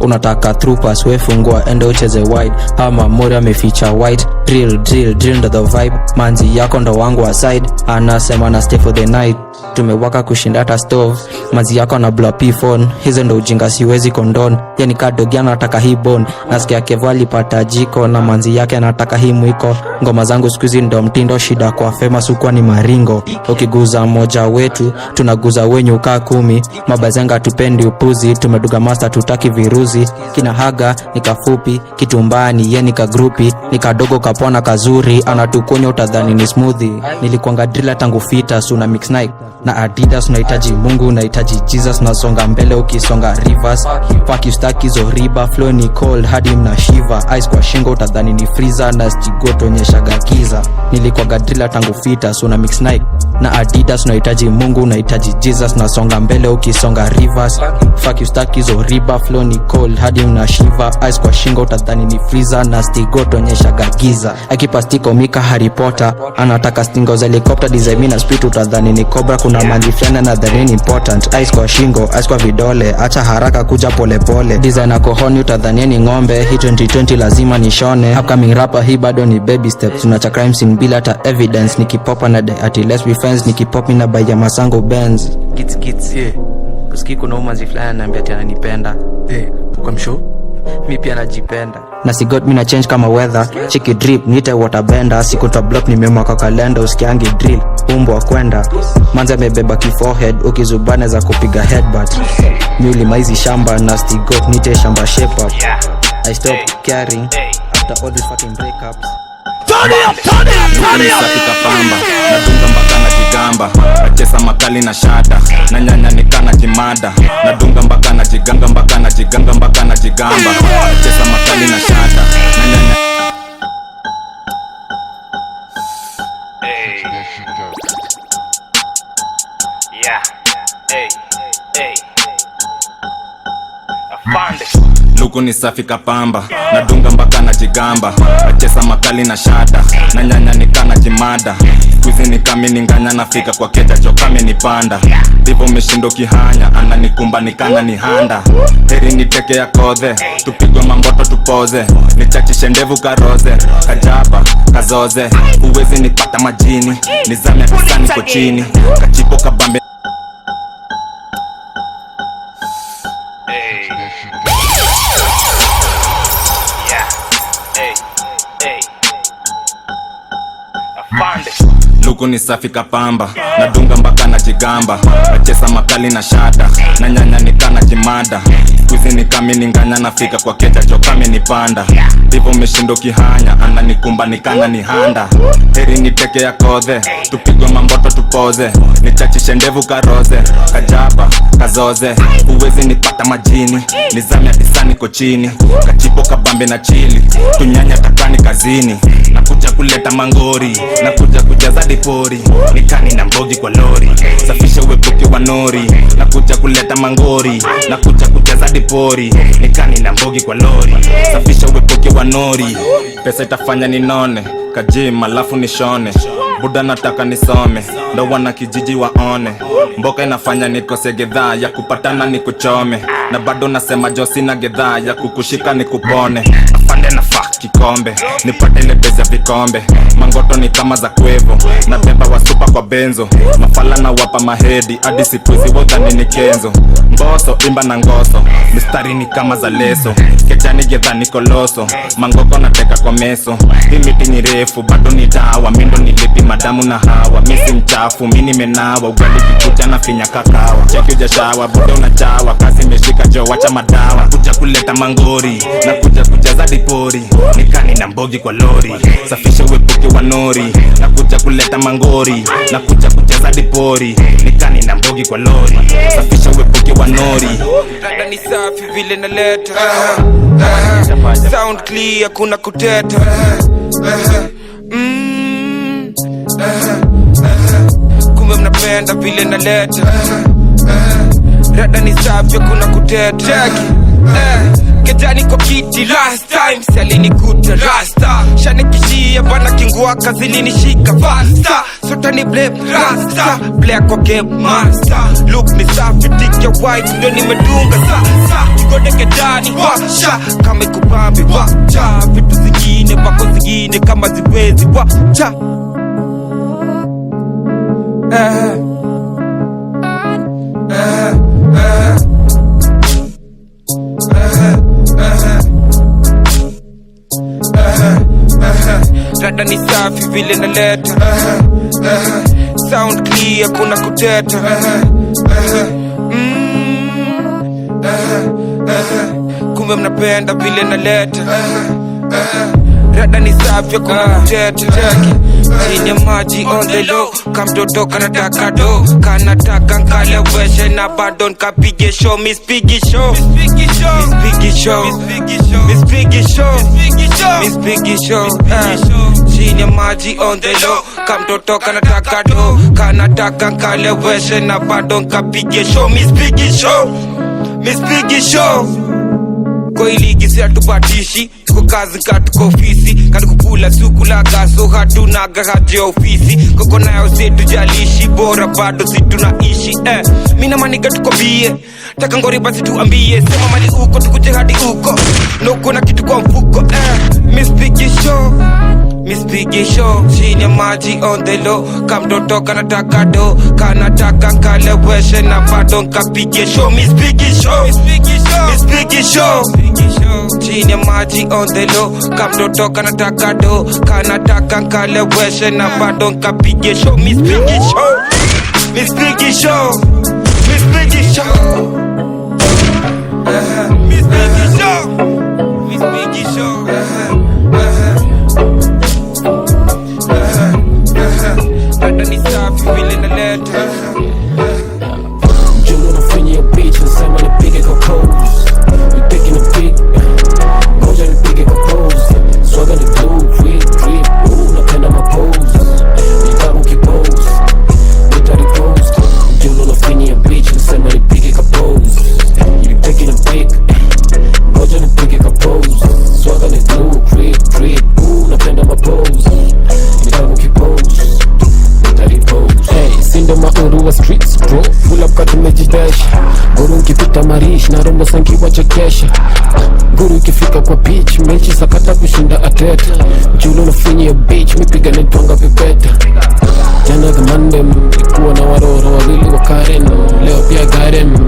unataka through pass we fungua ende ucheze wide ama mori ameficha white drill ndo the vibe manzi yako ndo wangu wa side anasema na stay for the night tumewaka kushinda hata stove manzi yako na blow p-phone hizo ndo ujinga siwezi condone yani kadogi anataka hii bone nasikia Kevo alipata jiko na manzi yake anataka hii mwiko ngoma zangu sikuizi ndo mtindo shida kwa famous ukwa ni maringo ukiguza moja wetu tunaguza wenyu kaa 10 mabazenga tupendi upuzi tumeduga master tutaki viruzi kina haga nikafupi kitumbani ye nika grupi nikadogo kapona kazuri anatukonya utadhani ni smoothie nilikuanga driller tangu fita suna mix Nike na Adidas unahitaji Mungu unahitaji Jesus nasonga mbele ukisonga rivers fuck you stack hizo riba flow ni cold hadi mna shiva ice kwa shingo utadhani ni freezer na stigoto onyeshaga giza nilikuwa driller tangu fita suna mix Nike na Adidas unahitaji Mungu unahitaji Jesus nasonga mbele ukisonga rivers fuck you stack hizo riba flow ni cold hadi mna shiva ice kwa shingo utadhani ni freezer na stigoto onyeshaga giza akipastiko mika Harry Potter anataka stingo za helicopter design mina spit utadhani ni cobra kuna manji flana na the important ice kwa shingo ice kwa vidole acha haraka kuja pole pole design kohoni utadhani ni ngombe hii 2020 lazima nishone upcoming rapper hii bado ni baby steps tunacha crime scene bila hata evidence nikipopa na the at let's be friends nikipop na by ya masango Benz gits kusikia kuna manji flana ananiambia ati ananipenda uko mshow mi pia najipenda na si god mina change kama weather chiki drip nite waterbender sikuta block nimemwa kwa kalenda usikiangi drill umbo kwenda manza mebeba kiforehead ukizubane za kupiga headbutt miuli maizi shamba na sti god nite shamba shape up I stop caring after all these fucking breakups
Pamba nadunga mpaka na jigamba achesa makali na shada na nyanya nikana kimada nadunga mpaka na jiganga mpaka na jiganga mpaka na jigamba achesa makali na shada na nyanya luku ni safi kapamba nadunga mpaka na jigamba achesa makali na shada na nyanya nikana jimada kuizi nikamini nganya nafika kwa keja chokame nipanda divo meshindo kihanya ananikumba nikana ni handa heri niteke ya kodhe tupigwe mamboto tupoze nichachishe ndevu karoze kajaba kazoze uwezi nipata majini nizame pisani kochini kachipo kabambe luku ni safi kapamba nadunga mpaka na jigamba achesa makali na shada na nyanya nikana jimada
hizi ni kami ninganya nafika kwa keja chokame nipanda Divo umeshindo kihanya ananikumba nikana ni handa Heri niteke ya kodhe tupigwe mamboto tupoze nichachishe ndevu karoze kajaba kazoze uwezi nipata majini nizame atisani kochini kachipo kabambe na chili tunyanya takani kazini nakuja kuleta mangori nakuja kujaza dipori nikani na mbogi kwa lori safisha uepuke wa nori nakuja kuleta mangori nakuja kujaza dipori nikani na mbogi kwa lori safisha uepuke wa nori pesa itafanya ninone kajima alafu nishone buda nataka nisome ndo wana kijiji waone mboka inafanya nikose gedhaa ya kupatana nikuchome na bado nasema josi na gedhaa ya kukushika nikupone afande na kikombe nipate ile bezi ya vikombe mangoto ni kama za kwevo na beba wasupa kwa benzo mafala na wapa mahedi hadi sikuizi wodhani ni kenzo mboso imba na ngoso mistari ni kama za leso kejani gedha ni koloso mangoko nateka kwa meso hii miti ni refu bado ni dawa mindo nilipi madamu na hawa misi mchafu mini menawa ugali kikuja na finya kakawa cheki ujashawa buda unachawa kazi meshika jo wacha madawa kuja kuleta mangori na kuja kujaza dipori nikani na mbogi kwa lori safisha uepuke wa nori na kuja kuleta mangori na kuja kujaza dipori nikani na mbogi kwa lori safisha uepuke wa nori
rada ni safi vile naleta sound clear kuna kuteta kumbe mnapenda vile naleta rada ni safi kuna kuteta Kejani kwa kiti last time Salini kuta rasta Shane kishia bana kinguaka zilini shika fasta Sota ni blame rasta Black kwa game master Look ni safi tiki ya white ndo nimedunga sa Kigode kejani washa Kame kubambi wacha Vitu zingine wako zingine kama ziwezi wacha Rada ni safi vile naleta sound clear kuna kuteta kumbe mnapenda vile naleta rada ni safi kuna kuteta chini ya maji on the low kamtoto kanataka do kanataka nkaleweshe na bado nkapige show Miss Piggy Show Miss Piggy Show Miss Piggy Show Miss Piggy Show chini ya maji on the low kamtoto kanataka do kanataka nkaleweshe na bado nkapige show Miss Piggy Show Miss Piggy Show kwa iligi si hatupatishi tuko kazi katuko ofisi kani kukula suku la gaso hatunaga haja ya ofisi koko nayo zetu jalishi bora bado si tunaishi mina maniga tuko bie taka ngori basi tuambie sema mali uko tukuje hadi uko noko na kitu kwa mfuko Miss Piggy Show Miss Piggy Show chini ya maji on the low kamtoto kanataka do kanataka nkaleweshe na bado nkapige show Miss Piggy Show Miss Piggy Show chini ya maji on the low kamtoto kanataka do kanataka nkaleweshe na bado nkapige show Miss Piggy Show Miss Piggy Show Miss Piggy Show Miss Piggy Show Miss Piggy Show rada ni safi vile naleta
Julu nafanya ya beach nasema nipige kwa pose nipige na pick moja nipige kwa pose swaga ni blue drip napenda mapose nitabu kipose nitari post Julu nafanya ya beach nasema nipige kwa pose nipige na pick moja nipige kwa pose swaga ni blue drip napenda mapose nitabu kipose sindo mauru wa streets bro full up kati mejidesha guru ukipita marish na rombo sanki wachekesha guru ukifika kwa pitch mechi sakata kushinda ateta Julu nafinyi ya beach mipiga netwanga pepeta jana gamandem ikuwa na waroro wawili wa Karen leo pia Garen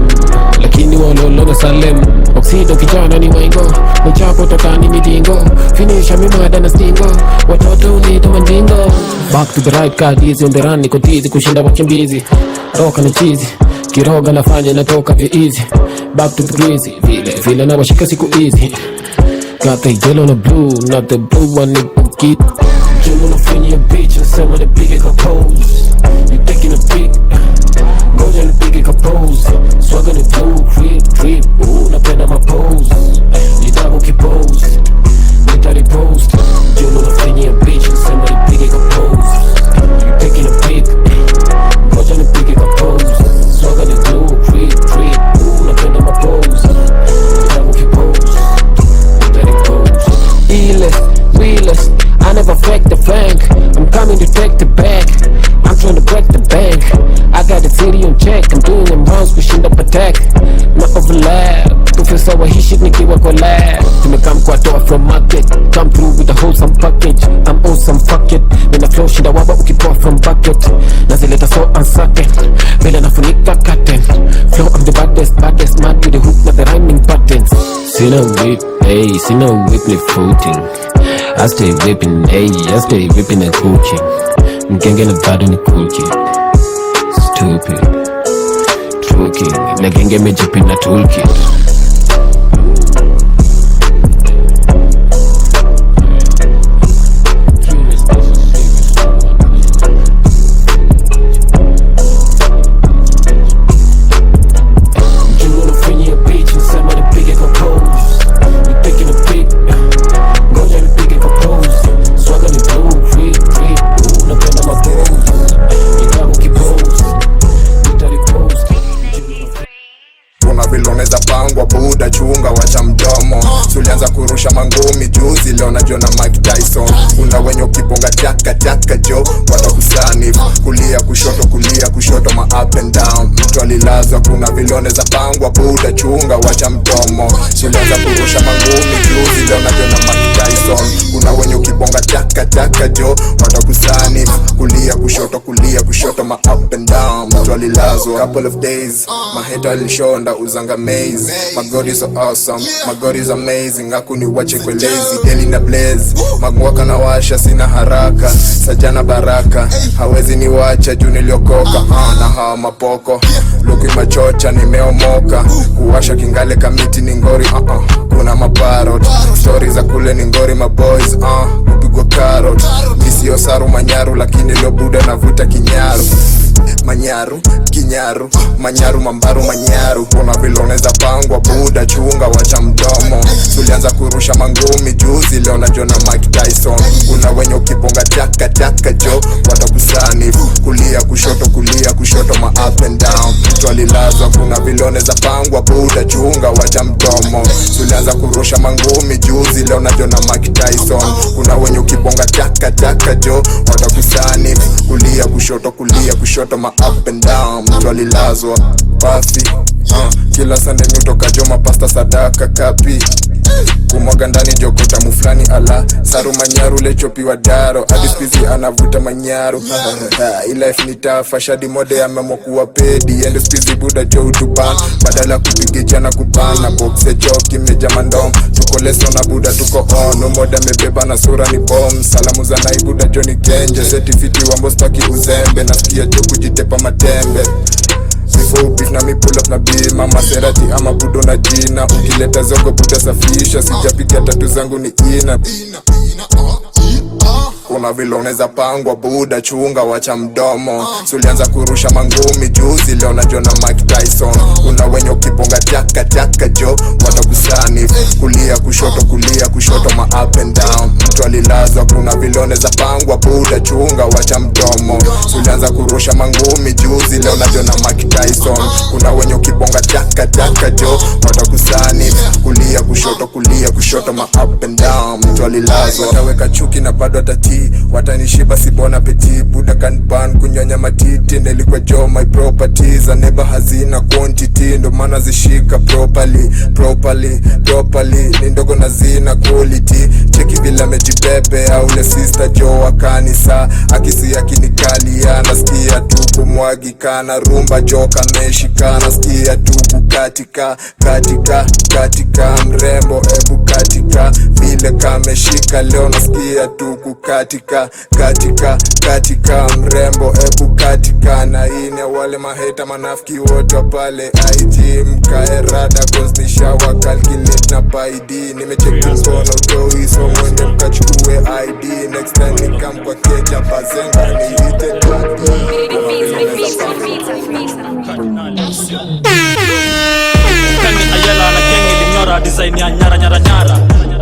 lakini walologa Salem Oxido kijana ni waingo Mchapo totani midingo Finisha mimada na stingo Watoto unito mandingo Back to the right card easy on the run niko tizi kushinda wakimbizi Roka na cheesy kiroga nafanya natoka vi-easy. Back to the greasy, vile na washika siku easy. Got the yellow and the blue, not the blue one, it get. You wanna find your bitch and some of the bigger compose. You taking a pic, go down the bigger compose. Swag on the blue, drip, ooh, napenda my pose. Nitako kipose, nitari post. You wanna find your bitch and some of the bigger compose. You taking a pic, go down the bigger compose. Swag on the blue, drip, ooh, napenda my pose. Nitako kipose, nitari post. E-list, realist, I never fake the bank. I'm coming to take the bag. I'm trying to break the bank. I got the city on check. I'm doing them runs, pushing up attack. Not overlap. Professor wa hii shit nikiwa kwa lab. Tumekam kwa door from market. Come through with the wholesome package. I'm awesome, fuck it. Nina flow shinda waba ukipoa from bucket. Nazileta so uncertain. Vile nafunika curtain. Flow I'm the baddest, mad with the hook na the rhyming patterns. Sina whip, hey, sina whip ni footing. I stay whipping, hey, I stay whipping and cooking. Mgenge na bado ni cooking. Stupid, truking. Na genge mejipi na toolkit.
Buda chunga wacha mdomo. Sulianza kurusha mangumi juzi, leo najiona Mike Tyson. Una wenye ukibonga chaka jo watakusani. Kulia kushoto ma up and down. Mtu alilazwa kuna vilone za pangwa. Buda chunga wacha mdomo. Sulianza kurusha mangumi juzi, leo najiona Mike Tyson. Una wenye ukibonga chaka jo watakusani. Kulia kushoto ma up and down. Mtu alilazwa couple of days. Maheta alishonda uzanga maze. My God is so awesome, my God is amazing. Hakuni wache kwa lazy, daily na blaze. Magwaka na washa sina haraka. Sajana baraka, hawezi ni wacha juu niliokoka. Na hawa mapoko, luki machocha nimeomoka. Kuwasha kingale kamiti ni ngori. Kuna maparot, stories za kule ni ngori maboys. Kupigwa carrot, misio saru manyaru. Lakini leo Buda navuta kinyaru. Manyaru mambaru manyaru. Kuna vilone za pangwa. Buda chunga wacha mdomo. Sulianza kurusha mangumi juzi, leo najiona Mike Tyson. Kuna wenye ukibonga chaka jo watakusani. Kulia kushoto ma up and down. Mtu alilazwa kuna vilone za pangwa. Buda chunga wacha mdomo. Sulianza kurusha mangumi juzi, leo najiona Mike Tyson. Kuna wenye ukibonga chaka jo watakusani. Kulia kushoto ma up and down. Mtu alilazwa basi. Kila Sunday nutoka joma pasta sadaka kapi. Kumwaga ndani jokota muflani ala. Saru manyaru lechopiwa daro. Hadi spizi anavuta manyaru. Life ni tafa shadi mode ya memo kuwa pedi. Ende spizi Buda jo utuban. Badala kupige jana kubana. Boxe choki meja mandom. Tuko leso na Buda tuko on. Umoda mebeba na sura ni bomb. Salamu za nai Buda jo ni kenje. Setifiti wambo staki uzembe. Nasikia jo kujitepa matembe. Before beef na mi pull up na bima. Maserati ama Budo na jina. Ukileta zogo Buda safisha. Sijapiga tatu zangu ni ina. Kuna vilone za pangwa. Buda chunga wacha mdomo. Sulianza kurusha mangumi juzi, leo najiona Mike Tyson. Kuna wenye ukibonga chaka jo watakusani. Kulia kushoto ma up and down. Mtu alilazwa kuna vilone za pangwa. Buda chunga wacha mdomo. Sulianza kurusha mangumi juzi, leo najiona Mike Tyson. Kuna wenye ukibonga chaka jo watakusani. Kulia kushoto ma up and down. Mtu alilazwa wataweka chuki na bado tati. Watanishiba sibona peti. Buda can ban kunyonya matiti. Nelikuwa jo my properties. A neighbor hazina quantity. Ndo mana zishika properly. Ni ndogo na zina quality. Cheki vila mejibebe. Aule sister jo wa kanisa. Akisi akinikali. Anasikia tu kumwagikana. Rumba jo kameshikana. Sikia tu kukatika. Mrembo ebu katika. Vile kameshika leo nasikia tu kukatika. Mrembo ebu katika. Na ine wa
wale maheta manafiki wote pale IG mkae rada cause nishawa calculate na paidi nimecheck mkono utoi so mwende mkachukue ID next time nikam kwa keja bazenga niite
Kangi Ayala na gengi linyora design ya nyara nyara nyara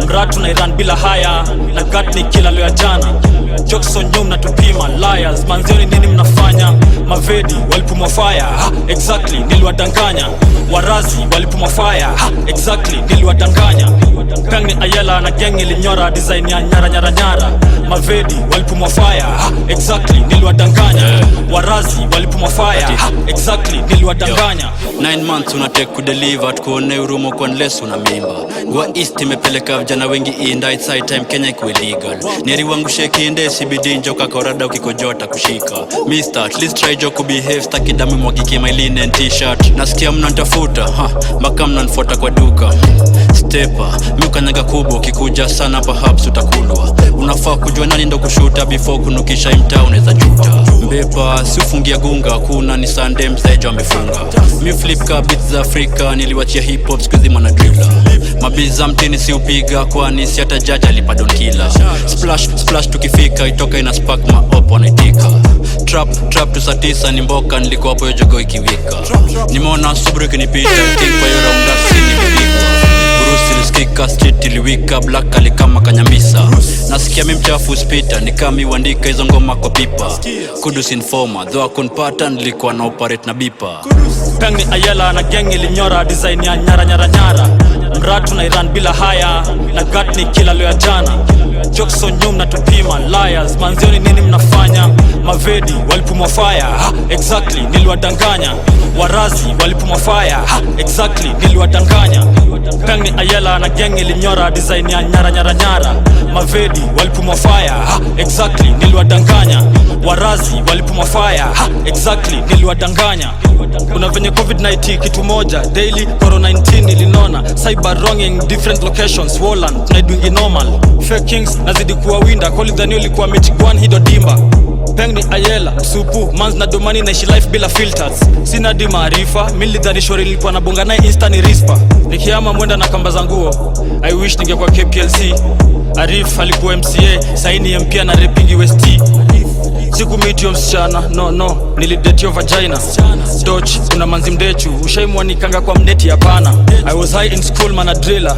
mratu na Iran bila haya na gatni kila leo jana jokes on nyum na tupima liars manzioni nini mnafanya mavedi walipumwa fire ha, exactly niliwadanganya warazi walipumwa fire ha, exactly niliwadanganya Kangi Ayala na gengi linyora design ya nyara nyara nyara mavedi walipumwa fire ha, exactly niliwadanganya warazi walipumwa fire ha, exactly niliwadanganya
9 months unatake kudeliver tukuone urumo kwa unless una mimba Gwa East imepeleka vijana wengi inda it's high time Kenya ikuwe legal Neri wangu shake inde CBD njoka korada ukikojota kushika Mister at least try joke behave staki damu mwagiki my linen t-shirt Nasikia mnantafuta mpaka mnanfuata kwa duka Stepa miukanyaga kubwa ukikuja sana perhaps utakulwa Unafaa kujua nani ndo kushuta before kunukisha imta unaweza juta Mbepa si ufungia gunga kuna ni Sunday msejo amefunga Mi flip ka beats za Afrika niliwachia hip hop skuzi mwana driller Mabiza mtini si upiga kwani si hata jaja lipa don killer Splash splash tukifika itoka ina spark ma-op wanaitika Trap tusatisa ni mboka nilikuwa hapo yojogo ikiwika Nimeona subru kinipita think kwa yora undasi nimepika Bruce iliskika street iliwika black alikama kanyamisa Nasikia mi mchafu spita nikami wandika hizo ngoma kwa pipa Kudus informer though akunpata nilikuwa na operate na bipa
Kangi Ayala na gengi linyora design ya nyara nyara nyara mratu na Iran bila haya na gatni kila leo jana jokes on nyum na tupima liars manzioni nini mnafanya mavedi walipumwa fire ha, exactly niliwadanganya warazi walipumwa fire ha, exactly niliwadanganya Kangi Ayala na gengi linyora design ya nyara nyara nyara mavedi walipumwa fire ha, exactly niliwadanganya warazi walipumwa fire ha, exactly niliwadanganya Kuna venye COVID-19 kitu moja daily Corona-19 ilinona cyber wronging different locations Walland tunaidwingi normal fake kings nazidi kuwa winda koli dhani ulikuwa mechigwan hido dimba Pengi Ayala supu manz na domani naishi life bila filters sina di maarifa milidhani shori nilikuwa na bonga nae insta ni rispa nikiama mwenda na kamba za nguo I wish ningekuwa KPLC Arif alikuwa MCA saini mpia na repingi West Siku meet yo msichana, no, nilidate yo vagina Dodge, kuna manzi mdechu, ushaimwa nikanga kwa mneti hapana I was high in school man a driller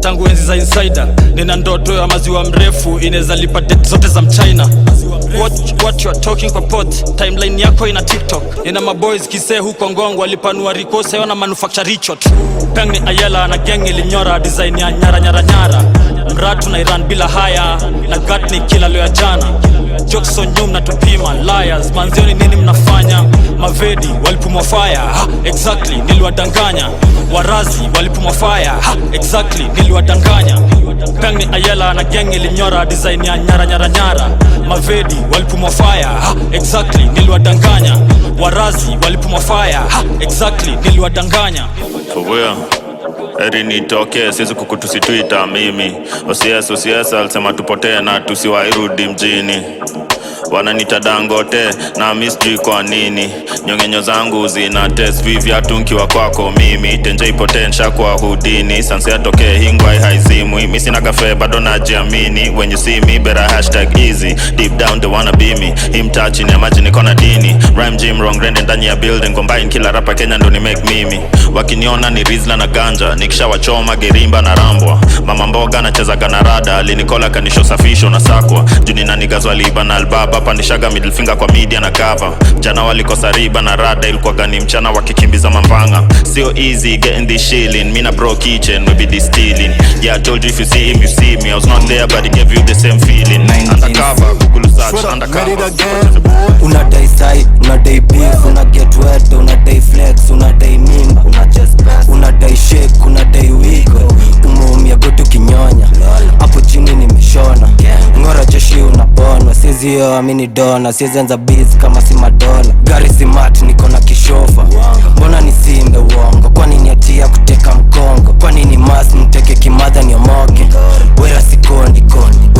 Tangu enzi za insider, nina ndoto ya maziwa mrefu Ineza lipa date zote za mchina What you are talking kwa pot, timeline yako ina TikTok Nina maboys kise huko Ngong, walipanua rikose yona manufacture Richot Kangi Ayala na gengi linyora design ya nyara nyara nyara mratu na Iran bila haya na gatni kila leo jana jokes on nyum na tupima liars manzioni nini mnafanya mavedi walipumwa fire ha, exactly niliwadanganya warazi walipumwa fire ha, exactly niliwadanganya Kangi Ayala na gengi linyora design ya nyara nyara nyara mavedi walipumwa fire ha, exactly niliwadanganya warazi walipumwa fire ha, exactly niliwadanganya
Eri nitoke, siwezi kukutusituita mimi OCS alisema tupotee na tusiwairudi mjini Wananita Dangote na misjui kwa nini Nyongenyo zangu zina test vivyatu nkiwa kwako mimi Tenje ipotensha kwa hudini Sanse ya toke hingwai haizimwi Misi na kafe bado na jiamini When you see me better hashtag easy Deep down they wanna be me Him touching imagine ikona dini Rhyme gym wrong rende ndani ya building Combine kila rapa Kenya ndo ni make mimi Wakiniona ni Rizla na ganja Nikisha wachoma gerimba na rambwa Mama mboga na cheza ganarada Linikola kanisho safisho na sakwa Juni na nigazwa liba na albaba Pandishaga middle finger kwa media na cover Jana walikosa riba na rada Ilikuwa gani mchana wakikimbiza mambanga Sio easy getting this shilling Mina bro kitchen we be this stealing Yeah I told you if you see him you see me I was not there but he gave you the same feeling Undercover Google search undercover
Unadai sai, unadai beef, una get wet, unadai flex, unadai mimba Unadai shake, unadai wiggle Umeumia gotu kinyonya Hapo chini nimeshona Ngora jeshi unapona Siezi yo amini dona Siezi anza biz kama si madola Gari si mat niko na kishofa Mbona nisimbe uongo Kwa nini atia kuteka mkongo Kwa nini mas mteke kimadha ni omoke Wera si kondi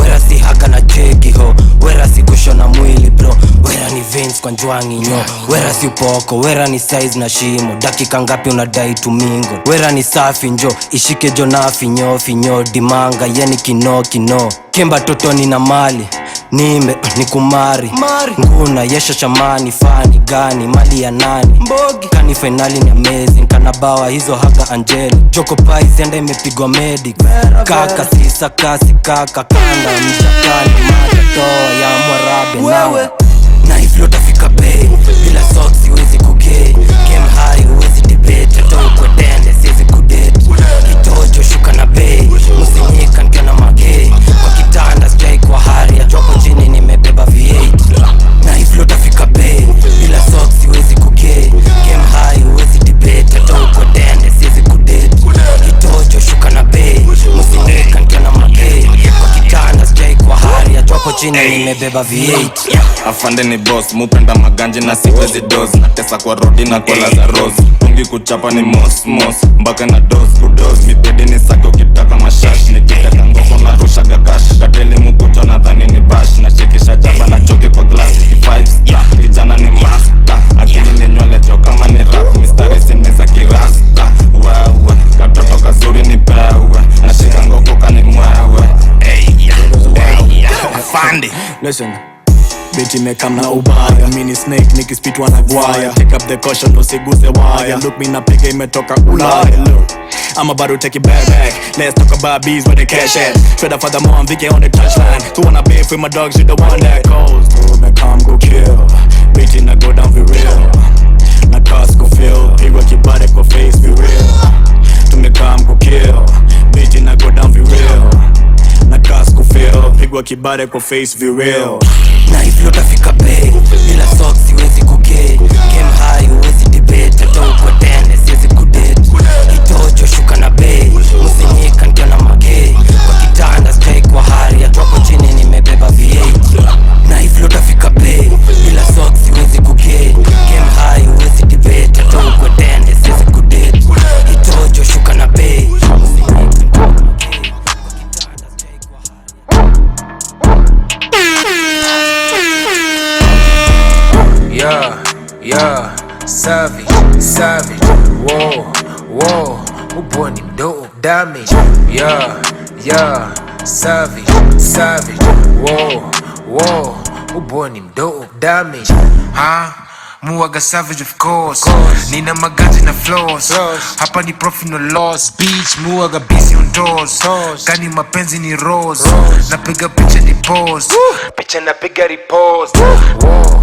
wera si haga na jeki ho wera si kushona mwili bro wera ni veins kwa njwangi nyo wera si upoko wera ni size na shimo dakika ngapi unadai tumingo wera ni safi njo ishike jonafi nyo dimanga yeni kino Kimba totoni na mali Nimbe ni kumari Nguna yesha chamani Fani gani mali ya nani Mbogi Kani finali ni amazing Kanabawa hizo haga Angeli Joko pai zenda imepigwa medic Kaka sisa kasi kaka Kanda mchakani Mata toa ya mwarabe nawe Na iflo tafika bay Bila socks uwezi kugay Game high uwezi debate Hata ukwe dende siwezi kudate Kitojo shuka na bay Musinyika nkia na magay Kwa kitanda sijai kwa hari Ajoko chini nimebeba V8 Na iflo tafika bay Bila socks uwezi kugay Game high uwezi debate Hata ukwe dende siwezi kudate Kitojo shuka na bay Musinyika nkia na magay Kwa kitanda sijai kwa hari Ajoko chini nimebeba V8
Afande ni boss, mupenda maganji na siwezi dose Natesa kwa rodi na kola za rose Pungi kuchapa ni mos Mbaka na dose kudos Mipedi ni sake ukitaka mashash Nikiteka ngoko na rusha gagash Kateli mukuto na dhani ni bash Na shikisha jaba na choki kwa glass Vibes, kijana ni master Akili ni nywele jo kama ni rap Mistari sineza kirasta Wewe, katoto kazuri ni pewe Na shika ngoko kani mwewe
Afande Listen Bitch imekam na ubaya Mini snake nikispit wanagwaya Take up the caution usiguze wire Look mi napiga imetoka Ulaya Look I'm about to take it back Let's talk about bees where the cash at Shredder for the mom, Vicky on the touchline So when I beef with my dogs, you the one that calls To me come go kill Bitch na go down for real Na cars go feel Pigwa kibare kwa face be real To me come go kill Bitch na go down for real Na cars go feel Pigwa kibare kwa face be real
Na iflo tafika bay Bila socks uwezi kugay Game high uwezi debate Hata ukwe dende siwezi kudate Kitojo shuka na bay Musinyika nkia na magay Kwa kitanda sijai kwa hari Atwako chini nimebeba V8 Na iflo tafika bay Bila socks uwezi kugay Game high uwezi debate Hata ukwe dende siwezi kudate Kitojo shuka na bay
Yeah, savage, whoa, uboni mdogo damage. Yeah, savage, whoa, uboni mdogo damage. Muaga savage of course Nina magazi na flows Hapa ni profit no loss Beach muaga busy on doors Kani mapenzi ni rose Napiga picha ni pose Picha napiga repost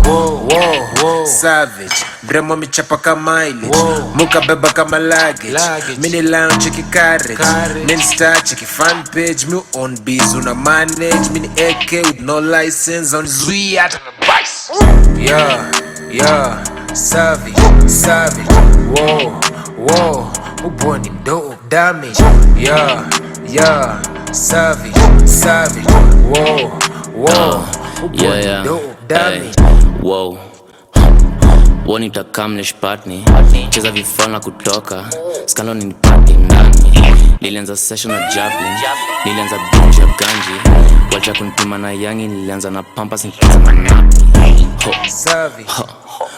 Whoa Savage Mremo michapa kama mileage Muka beba kama luggage Mini lounge chiki carriage Mini star chiki fan page Mi on biz una manage Mini AK with no license On Zui at on the bice Yeah, savage, whoa, uboni mdogo damage. Yeah, savage, whoa, uboni mdogo damage.
Wow Woni utakamlish partney Cheza vifana kutoka Skalo ni party ndani Nilianza session na Jablin Nilianza binge ya ganji Wacha kunipima na yangi Nilianza na pampas nikianza manapi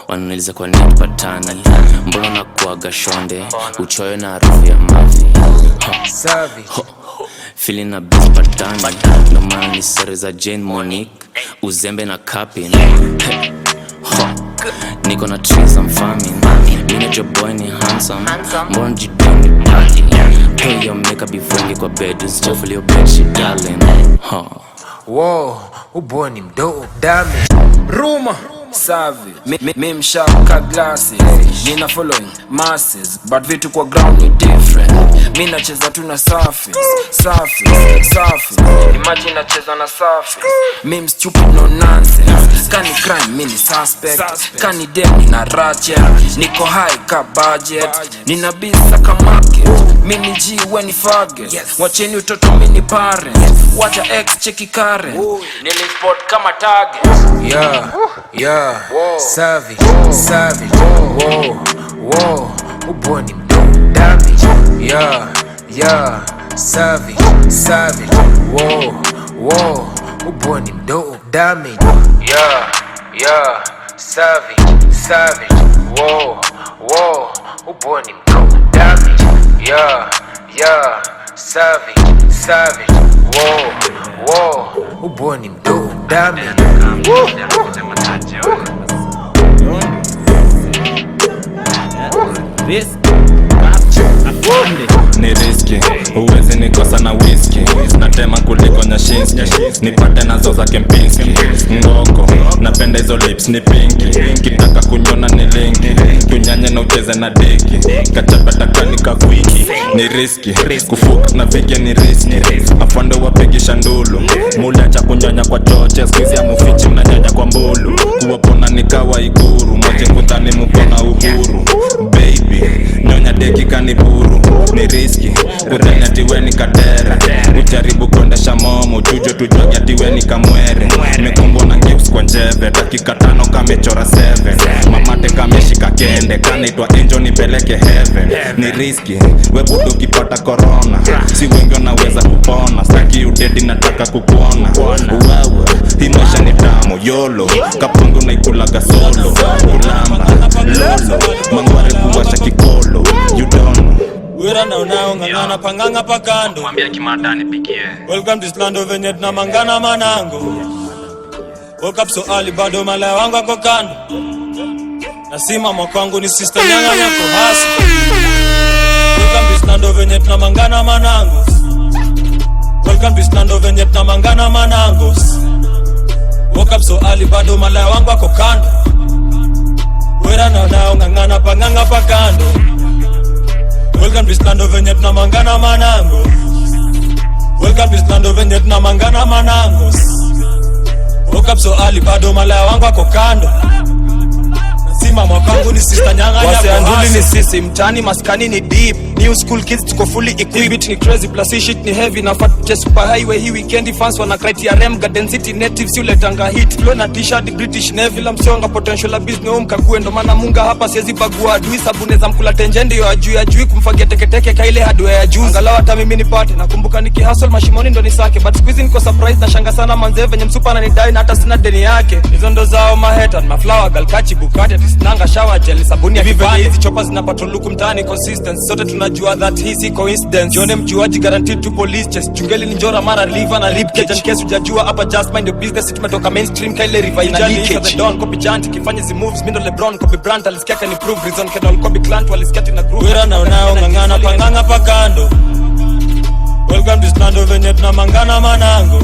Wananiliza kwa nini patani Mbona na kuaga shonde Uchoyo na harufu ya mafi Feeling na biz patani No maana ni sari za Jane Monique Uzembe na Capin Niko na trees I'm farming Mina your boy ni handsome Mbona jidoni party Pay your makeup before kwa bed Usichafu leo bedsheet darling
Whoa, uboni mdogo damage. Rumor Savage, me mshaka glasses Nina following masses But vitu kwa ground ni different Mina cheza tu na surface Imagine nacheza na surface Mim stupid no nonsense Kani crime mini suspect Kani dem nina ratchet Niko high ka budget Nina bisa ka market Mini G when ni faggot Wacheni utoto mini parent Wacha X cheki current Nili sport kama target Yeah, savage, whoa, uboni mdogo damage. Yeah, savage, savage. Whoa, whoa, boy ni dope, damage. Yeah, yeah, savage, savage. Whoa, whoa, boy ni dope, damage. Yeah, yeah, savage, savage. Whoa, whoa, boy ni dope, damage.
Ni riski, uwezi nikosa na whisky. Natema kuliko Nyashinski, nipate nazo za Kempinski. Ngoko, napenda hizo lips ni pinki. Kitaka kunyona ni linki, tunyanye na ucheze na deki. Kachapata kanika kwiki, ni riski. Kufuka na vige ni riski. Afande wapigisha ndulu, mule cha kunyonya kwa choche. Squeeze ya mufichi mnanyanya kwa mbulu. Kuwapona nikawa iguru, moje kutani mukona uhuru. Baby, nyonya deki kaniburu. Ni riski, kudhani atiwe ni kadera. Ujaribu kondesha momo, chujo tujogi atiwe ni kamwere. Mekumbwa na ngips kwa njeve, dakika 5 kamechora 7. Mamate kameshika kende, kanaitwa angel nipeleke heaven. Ni riski, webudu kipata corona. Si wengi wanaweza kupona, saki udedi nataka kukuona. Uwewe, hii maisha ni tamu, yolo. Kapungu naikulaga solo. Ulamba, lolo, mangware kuwasha kikolo. You don't know.
Wira na unao ngangana panganga pakando.
Mwambia kimadani pikie.
Welcome to Slando venye tunamangana manango. Woke up so early bado malaya wangu ako kando. Nasima mwangu ni sister nyanga nyako hasi. Welcome to Slando venye tunamangana manango. Welcome to Slando venye tunamangana manango. Woke up so early bado malaya wangu ako kando. Wira na unao ngangana panganga pakando. Welcome to Slando venye tunamangana manango. Welcome to Slando venye tunamangana manango. Woke up so early bado malaya wangu ako kando. Nasima mwangu ni sister nyanga nyako.
Wase anduli ni sisi, mtani maskani ni deep. New school kids tuko fully equipped. Beat ni crazy plus hii shit ni heavy. Na fat just super highway hii weekend fans wana criteria Garden City natives yule tanga hit. Flow na t-shirt British Navy la msionga potential la business home kague. Ndo maana munga hapa siezi bagua adui. Sabune za mkula tenjende yo ajui kumfagia teketeke kaile hardware ya juu. Angalau hata mimi nipate. Nakumbuka nikihustle mashimoni ndo nisake. But squeeze niko surprise na shanga sana manze venye msupa ananidai na hata sina deni yake. Hizo ndo zao maheta na flower galkachi bukati atisnanga shower gel sabuni ya kivani. Hizi chopa zinapata luku mtaani consistent. Sote tunajua that hii si coincidence. Jione mjuaji guaranteed to police chest. Chungeli ni njora mara liver na rib cage. In case ujajua hapa just mind your business. Tumetoka mainstream kaile river ina leakage. The Don copy janti kifanya zi moves. Mindo LeBron copy Brand alisikia can improve. Reason Kendall copy Clant walisikia tina groove.
Wira na unao ngangana panganga pakando. Welcome to Slando venye tunamangana manango.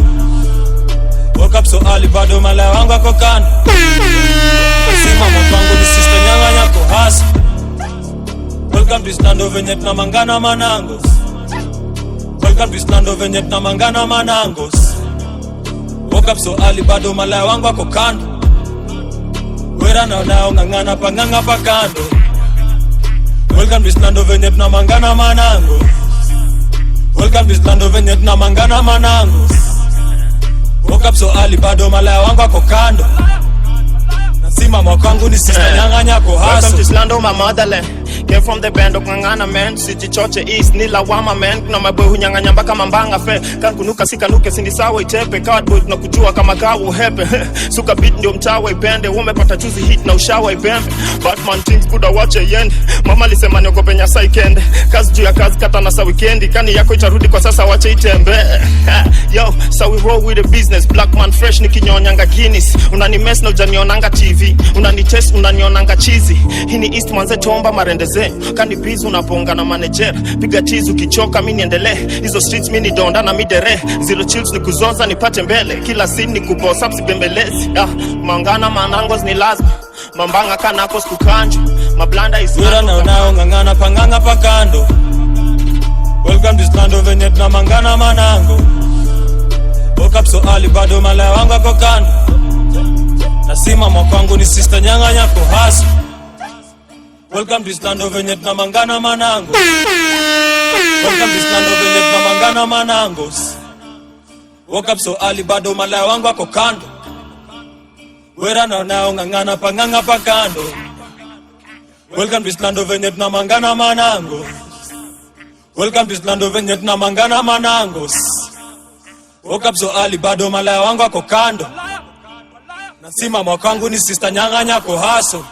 Woke up so early bado malaya wangu ako kando. Nasima mwangu ni sister nyanga nyako hasi. Welcome to Slando venye tunamangana manango. Welcome to Slando venye tunamangana manango. Woke up so early bado malaya wangu ako kando. Wira na unao ngangana panganga pakando. Welcome to Slando venye tunamangana manango. Welcome to Slando venye tunamangana manango. Woke up so early bado malaya wangu ako kando. Nasima mwangu ni sister nyanga nyako hasi.
Welcome to Slando my motherland. Came from the band of Ngangana man. City choche east nila wama man. Kuna maboy hunyanganya mpaka mambanga fe. Kankunuka sikanuke sindi sawa itepe. Cardboard na kujua kama kawa hepe. Suka beat ndio mtawa ipende. Umepata chuzi hit na ushawa ipembe. Batman things buda wache yende. Mama lisema niogope nyasa ikende. Kazi juu ya kazi kata na sa weekendi. Kani yako itarudi kwa sasa wache itembe. Yo, so we roll with the business. Black man fresh nikinyonyanga Guinness. Unani mess na ujanionanga TV. Unani test unanionanga cheesy. Hini East manze tomba marendeze. Kani biz unaponga na manager. Piga tizu kichoka mini endele. Hizo streets mini donda na midere. Zero chills ni kuzonza nipate mbele. Kila scene ni kuboss up sibembelezi. Mangana manangos ni lazima. Mambanga kanako skukanjo. Mablanda is
Wira na unao ngangana panganga pakando. Welcome to Slando venye tunamangana manango. Woke up so early bado malaya wangu ako kando. Nasima mwangu ni sister nyanga nyako hasi. Welcome to Slando venye tunamangana manango. Welcome to Slando venye tunamangana manango. Woke up so early bado malaya wangu ako kando. Wira na unao ngangana panganga pakando. Welcome to Slando venye tunamangana manango. Welcome to Islando venye tunamangana manangos. Woke up so early bado malaya wangu ako kando. Nasima mwakangu ni sister nyang'anya ko haso.